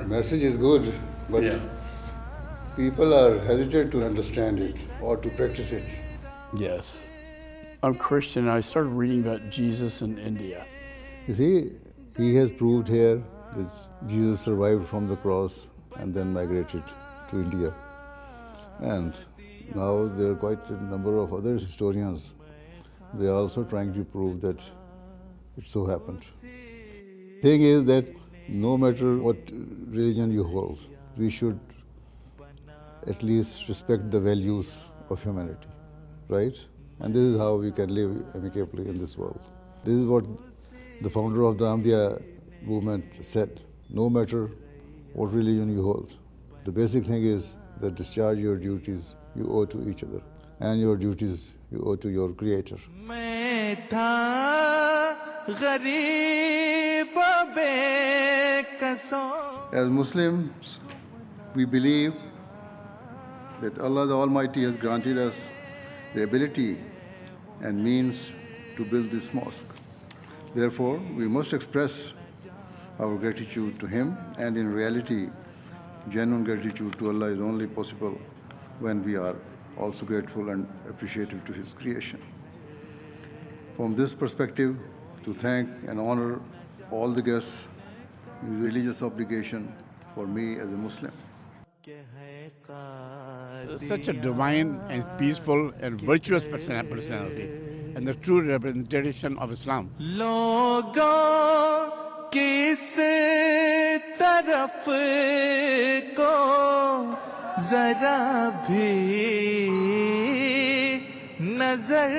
Message is good, but people are hesitant to understand it or to practice it. Yes. I'm Christian. I started reading about Jesus in India. You see, he has proved here that Jesus survived from the cross and then migrated to India. And now there are quite a number of other historians. They are also trying to prove that it so happened. Thing is that no matter what religion you hold, we should at least respect the values of humanity, right? And this is how we can live amicably in this world. This is what The founder of the Ahmadiyya movement said, no matter what religion you hold, the basic thing is that discharge your duties you owe to each other and your duties you owe to your Creator. As Muslims, we believe that Allah the Almighty has granted us the ability and means to build this mosque. Therefore, we must express our gratitude to Him, and in reality, genuine gratitude to Allah is only possible when we are also grateful and appreciative to His creation. From this perspective, to thank and honor all the guests is a religious obligation for me as a Muslim. Such a divine and peaceful and virtuous personality and the true representation of Islam. लोगों किस तरफ को जरा भी नजर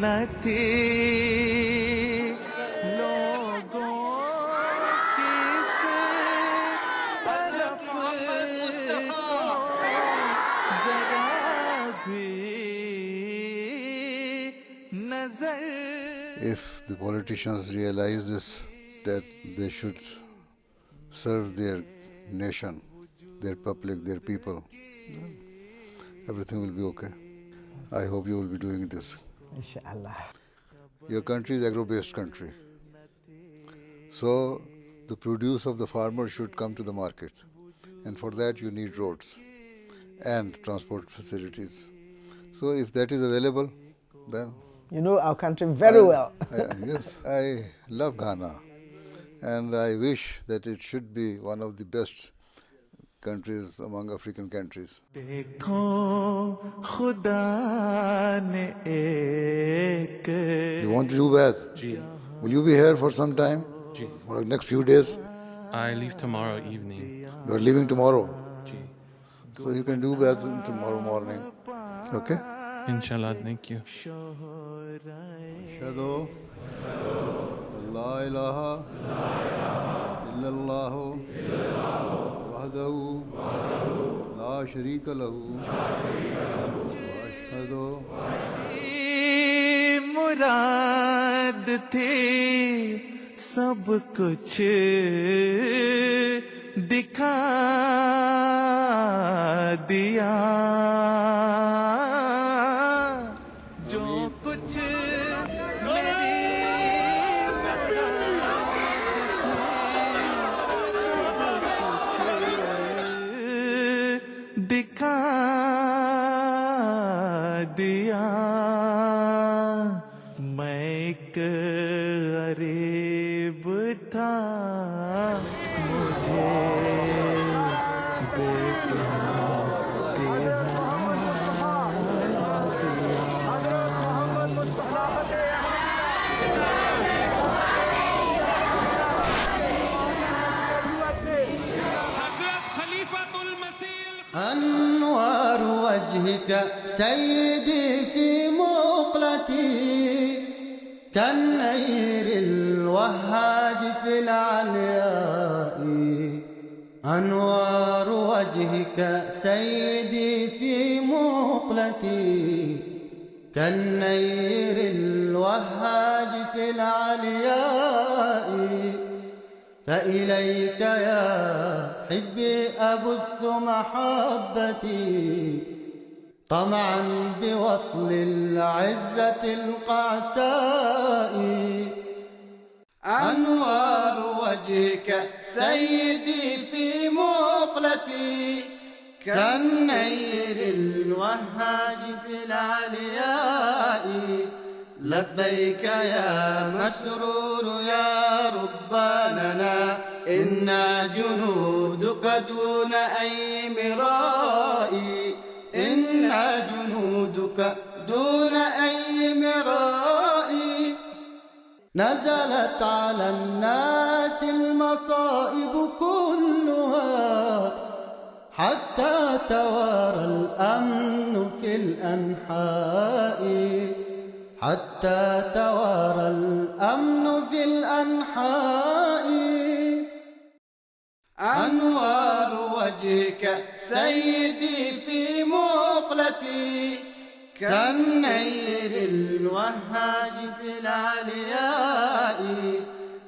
न थी If the politicians realize this, that they should serve their nation, their public, their people, then everything will be okay. I hope you will be doing this. Inshallah. Your country is agro-based country. So the produce of the farmer should come to the market. And for that you need roads and transport facilities. So if that is available, then... You know our country very well. Yes, I love Ghana. And I wish that it should be one of the best countries among African countries. You want to do bath? Will you be here for some time? For the next few days? I leave tomorrow evening. You are leaving tomorrow? So you can do bath tomorrow morning. Okay? Inshallah, thank you. Ashhadu an la ilaha illallah wahdahu la sharika lahu wa ashhadu मुराद थी सब कुछ दिखा दिया जो कुछ मेरी सब कुछ दिखा दिया मैं एक गरीब था मुझे أنوار وجهك سيدي في مقلتي كالنير الوهاج في العلياء أنوار وجهك سيدي في مقلتي كالنير الوهاج في العلياء فإليك يا حبي أبث محبتي طمعا بوصل العزة القعساء أنوار وجهك سيدي في مقلتي كالنير الوهاج في العلياء لبيك يا مسرور يا رباننا إنا جنودك دون أي مرائي إنا جنودك دون أي مرائي نزلت على الناس المصائب كلها حتى توارى الأمن في الأنحاء حتى توارى الأمن في الأنحاء أنوار وجهك سيدي في مقلتي كالنير الوهاج في العلياء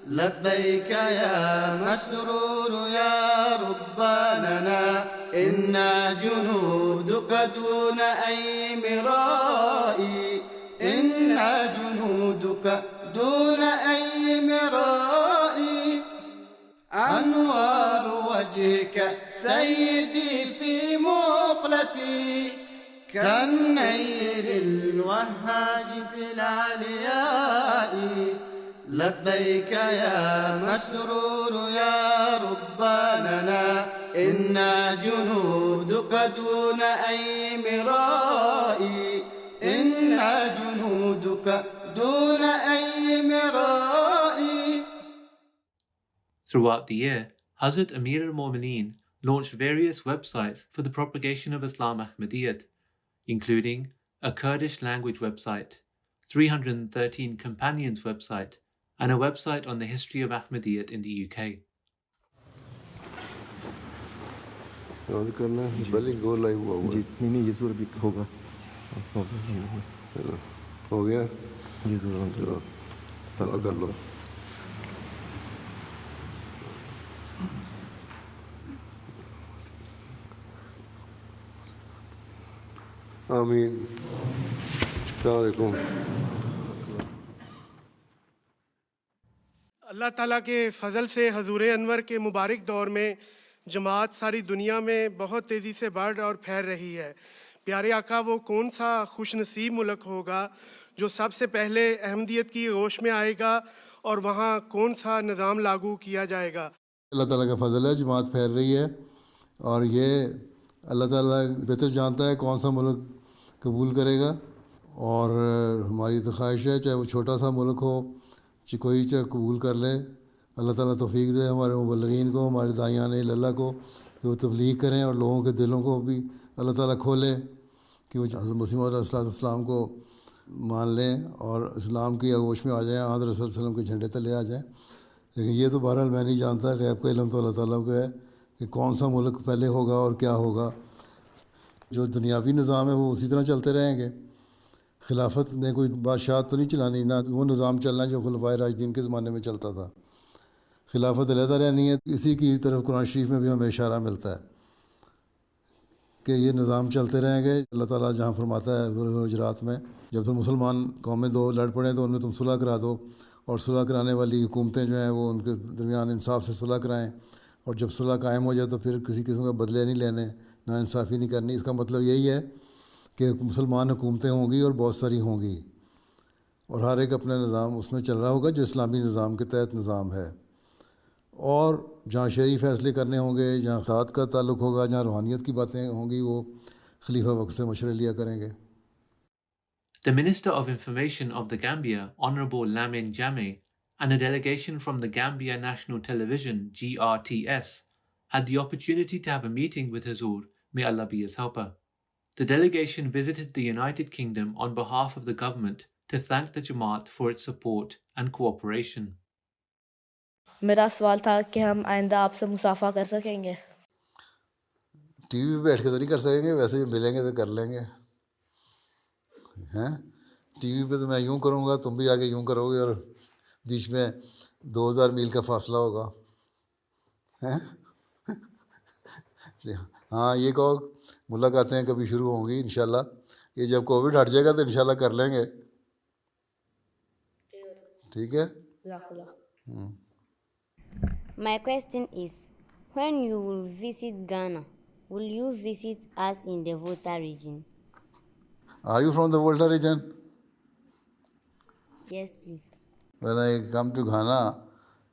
لبيك يا مسرور يا رباننا إنا جنودك دون أي مرائي إنا جنودك دون أي مرائي أنوار وجهك سيدي في مقلتي كالنير الوهاج في العلياء لبيك يا مسرور يا رباننا إنا جنودك دون أي مرائي إنا جنودك دون أي مرائي. Throughout the year, Hazrat Amir al-Mu'mineen launched various websites for the propagation of Islam Ahmadiyyat, including a Kurdish language website, 313 Companions website, and a website on the history of Ahmadiyyat in the UK. نہیں یہ ضرور بھی ہوگا ہو گیا یہ ضرور کر لو آمین. السلام علیکم. اللہ تعالیٰ کے فضل سے حضور انور کے مبارک دور میں جماعت ساری دنیا میں بہت تیزی سے بڑھ اور پھیل رہی ہے. پیارے آقا، وہ کون سا خوش نصیب ملک ہوگا جو سب سے پہلے احمدیت کی گوش میں آئے گا اور وہاں کون سا نظام لاگو کیا جائے گا؟ اللہ تعالیٰ کا فضل ہے، جماعت پھیل رہی ہے، اور یہ اللہ تعالیٰ بہتر جانتا ہے کون سا ملک قبول کرے گا. اور ہماری تو خواہش ہے چاہے وہ چھوٹا سا ملک ہو، کوئی چاہے قبول کر لے. اللہ تعالیٰ توفیق دے ہمارے مبلغین کو، ہمارے داعیان اللہ کو، کہ وہ تبلیغ کریں اور لوگوں کے دلوں کو بھی اللہ تعالیٰ کھولے کہ وہ حضرت مسیح موعود علیہ السلام کو مان لیں اور اسلام کی آغوش میں آ جائیں، حضرت صلی اللہ علیہ وسلم کے جھنڈے تلے آ جائیں. لیکن یہ تو بہرحال میں نہیں جانتا، غیب کا علم تو اللہ تعالیٰ کو ہے کہ کون سا ملک پہلے ہوگا اور کیا ہوگا. جو دنیاوی نظام ہے وہ اسی طرح چلتے رہیں گے. خلافت نے کوئی بادشاہت تو نہیں چلانی، نہ وہ نظام چلنا ہے جو خلفائے راشدین کے زمانے میں چلتا تھا. خلافت علیحدہ رہنی ہے. اسی کی طرف قرآن شریف میں بھی ہمیں اشارہ ملتا ہے کہ یہ نظام چلتے رہیں گے. اللہ تعالیٰ جہاں فرماتا ہے سورہ حجرات میں، جب تم مسلمان قومیں دو لڑ پڑیں تو ان میں تم صلح کرا دو، اور صلح کرانے والی حکومتیں جو ہیں وہ ان کے درمیان انصاف سے صلح کرائیں، اور جب صلح قائم ہو جائے تو پھر کسی قسم کا بدلے نہیں لینے، نا انصافی نہیں کرنی. اس کا مطلب یہی ہے کہ مسلمان حکومتیں ہوں گی اور بہت ساری ہوں گی، اور ہر ایک اپنا نظام اس میں چل رہا ہوگا جو اسلامی نظام کے تحت نظام ہے. اور جہاں شرعی فیصلے کرنے ہوں گے، جہاں اطاعت کا تعلق ہوگا، جہاں روحانیت کی باتیں ہوں گی، وہ خلیفہ وقت سے مشورے لیا کریں گے. The Minister of Information of the Gambia, Honorable Lamin Jammeh, and a delegation from the Gambia National Television, GRTS, had the opportunity to have a meeting with Huzoor, may Allah be his helper. The delegation visited the United Kingdom on behalf of the government to thank the Jamaat for its support and cooperation. میرا سوال تھا کہ ہم آئندہ آپ سے مصافحہ کر سکیں گے؟ ٹی وی پہ بیٹھ کے تو نہیں کر سکیں گے، ویسے ملیں گے تو کر لیں گے. ہیں ٹی وی پہ تو میں یوں کروں گا، تم بھی آگے یوں کرو گے، اور بیچ میں 2000 میل کا فاصلہ ہوگا. ہیں ہاں یہ کہو ملاقاتیں کبھی شروع ہوں گی انشاءاللہ. یہ جب کووڈ ہٹ جائے گا تو انشاءاللہ کر لیں گے. ٹھیک ہے. My question is, when you will visit Ghana, will you visit us in the Volta region? Are you from the Volta region? Yes, please. When I come to Ghana,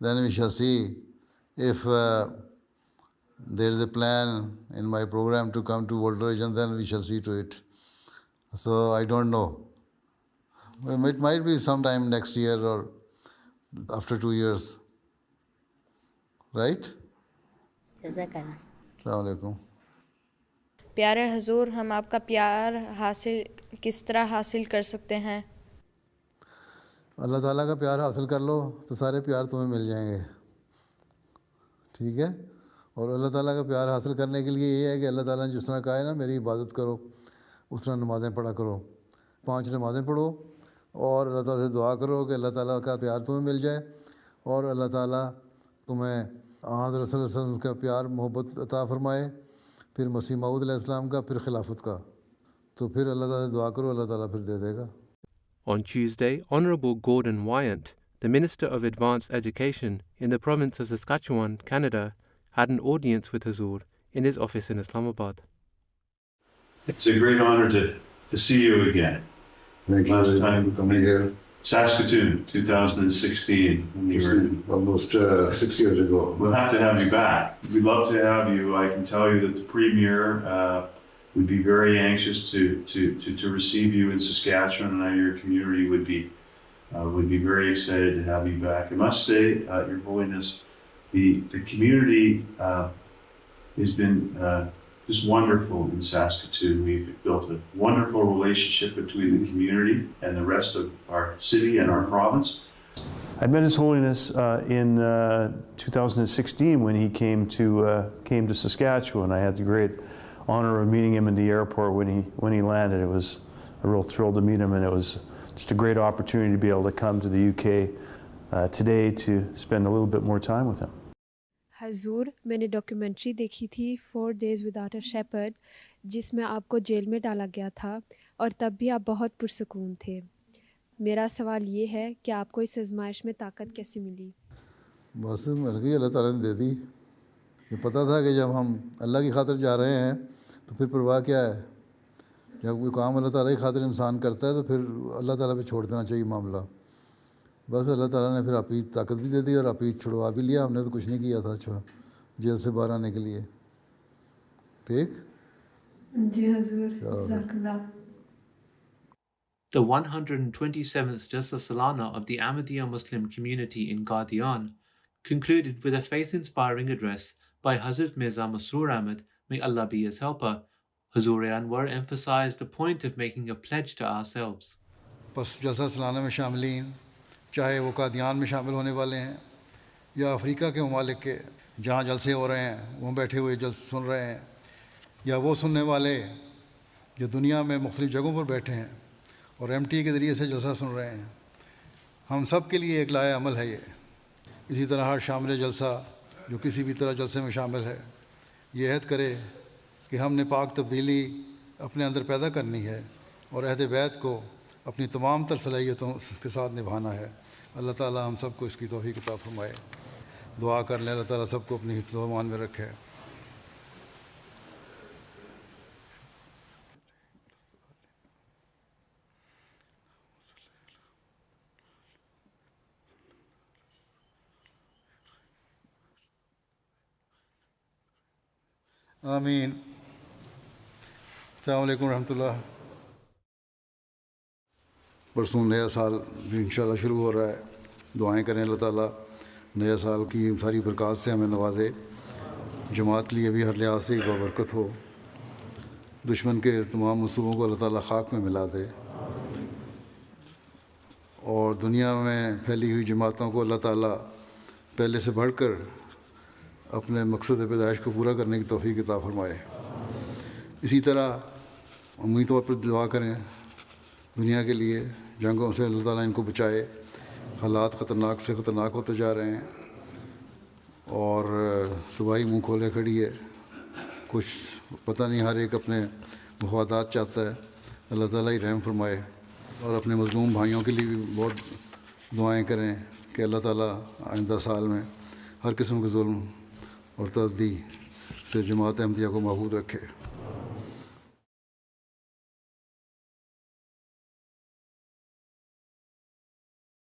then we shall see if there is a plan in my program to come to Volta region, then we shall see to it. So I don't know. It might be sometime next year or after 2 years. Right? السلام علیکم. پیارے حضور، ہم آپ کا پیار کس طرح حاصل کر سکتے ہیں؟ اللہ تعالیٰ کا پیار حاصل کر لو تو سارے پیار تمہیں مل جائیں گے. ٹھیک ہے. اور اللہ تعالیٰ کا پیار حاصل کرنے کے لیے یہ ہے کہ اللہ تعالیٰ نے جس طرح کہا ہے نا میری عبادت کرو اس طرح نمازیں پڑھا کرو. 5 نمازیں پڑھو اور اللہ تعالیٰ سے دعا کرو کہ اللہ تعالیٰ کا پیار تمہیں مل جائے اور اللہ تعالیٰ تمہیں حضرت صلی اللہ علیہ وسلم کا پیار محبت عطا فرمائے, پھر مسیح موعود علیہ السلام کا, پھر خلافت کا. تو پھر اللہ تعالیٰ سے دعا کرو, اللہ تعالیٰ پھر دے دے گا. On Tuesday, Honourable Gordon Wyant, the Minister of Advanced Education in the province of Saskatchewan, Canada, had an audience with Huzoor in his office in Islamabad. It's a great honor to see you again. Last time coming here, Saskatoon, 2016. When you were almost 6 years ago. We'll have to have you back. We'd love to have you. I can tell you that the Premier would be very anxious to receive you in Saskatchewan, and I know your community would be very excited to have you back. I must say, Your Holiness, the community has been just wonderful in Saskatoon. We've built a wonderful relationship between the community and the rest of our city and our province. I met His Holiness in 2016 when he came to Saskatchewan. I had the great honor of meeting him in the airport when he landed. It was a real thrill to meet him, and it was just a great opportunity to be able to come to the UK today to spend a little bit more time with him. حضور, میں نے documentary دیکھی تھی 4 days without a shepherd جس میں آپ کو jail میں ڈالا گیا تھا اور تب بھی آپ بہت پرسکون تھے. میرا سوال یہ ہے کہ آپ کو اس آزمائش میں طاقت کیسے ملی؟ بس مل گئی, اللہ تعالیٰ نے دے دی. یہ پتہ تھا کہ جب ہم اللہ کی خاطر جا رہے ہیں تو پھر پرواہ کیا ہے. جب کوئی کام اللہ تعالیٰ کی خاطر انسان کرتا ہے تو پھر اللہ تعالیٰ پہ چھوڑ دینا چاہیے معاملہ. بس اللہ تعالیٰ نے پھر آپ ہی طاقت بھی دے دی اور آپ ہی چھڑوا بھی لیا. ہم نے تو کچھ نہیں کیا تھا جیل سے باہر آنے کے لیے. ٹھیک جی حضور, جزاک اللہ. The 127th Jalsa Salana of the Ahmadiyya Muslim community in Qadian concluded with a faith-inspiring address by Hazrat Mirza Masroor Ahmad, may Allah be his helper. Huzoor Anwar emphasized the point of making a pledge to ourselves. بس جلسہ سالانہ میں شاملین, چاہے وہ قادیان میں شامل ہونے والے ہیں یا افریقہ کے ممالک کے جہاں جلسے ہو رہے ہیں وہ بیٹھے ہوئے جلسے سن رہے ہیں, یا وہ سننے والے جو دنیا میں مختلف جگہوں پر بیٹھے ہیں اور MT کے ذریعے سے جلسہ سن رہے ہیں, ہم سب کے لیے ایک لائق عمل ہے یہ. اسی طرح ہر شامل جلسہ جو کسی بھی طرح جلسے میں شامل ہے یہ عہد کرے کہ ہم نے پاک تبدیلی اپنے اندر پیدا کرنی ہے اور عہد بیعت کو اپنی تمام تر صلاحیتوں کے ساتھ نبھانا ہے. اللہ تعالیٰ ہم سب کو اس کی توفیق عطا فرمائے. دعا کر لیں اللہ تعالیٰ سب کو اپنی حفظ و امان میں رکھے. آمین. السلام علیکم ورحمۃ اللہ. پرسوں نیا سال بھی انشاءاللہ شروع ہو رہا ہے. دعائیں کریں اللہ تعالیٰ نیا سال کی ساری برکات سے ہمیں نوازے. جماعت کے لیے بھی ہر لحاظ سے بابرکت ہو. دشمن کے تمام منصوبوں کو اللہ تعالیٰ خاک میں ملا دے, اور دنیا میں پھیلی ہوئی جماعتوں کو اللہ تعالیٰ پہلے سے بڑھ کر اپنے مقصد پیدائش کو پورا کرنے کی توفیق عطا فرمائے. اسی طرح عمومی طور پر دعا کریں دنیا کے لیے. جنگوں سے اللہ تعالیٰ ان کو بچائے. حالات خطرناک سے خطرناک ہوتے جا رہے ہیں اور تباہی منہ کھولے کھڑی ہے. کچھ پتہ نہیں, ہر ایک اپنے مفادات چاہتا ہے. اللہ تعالیٰ ہی رحم فرمائے. اور اپنے مظلوم بھائیوں کے لیے بھی بہت دعائیں کریں کہ اللہ تعالیٰ آئندہ سال میں ہر قسم کے ظلم اور تعدی سے جماعت احمدیہ کو محفوظ رکھے.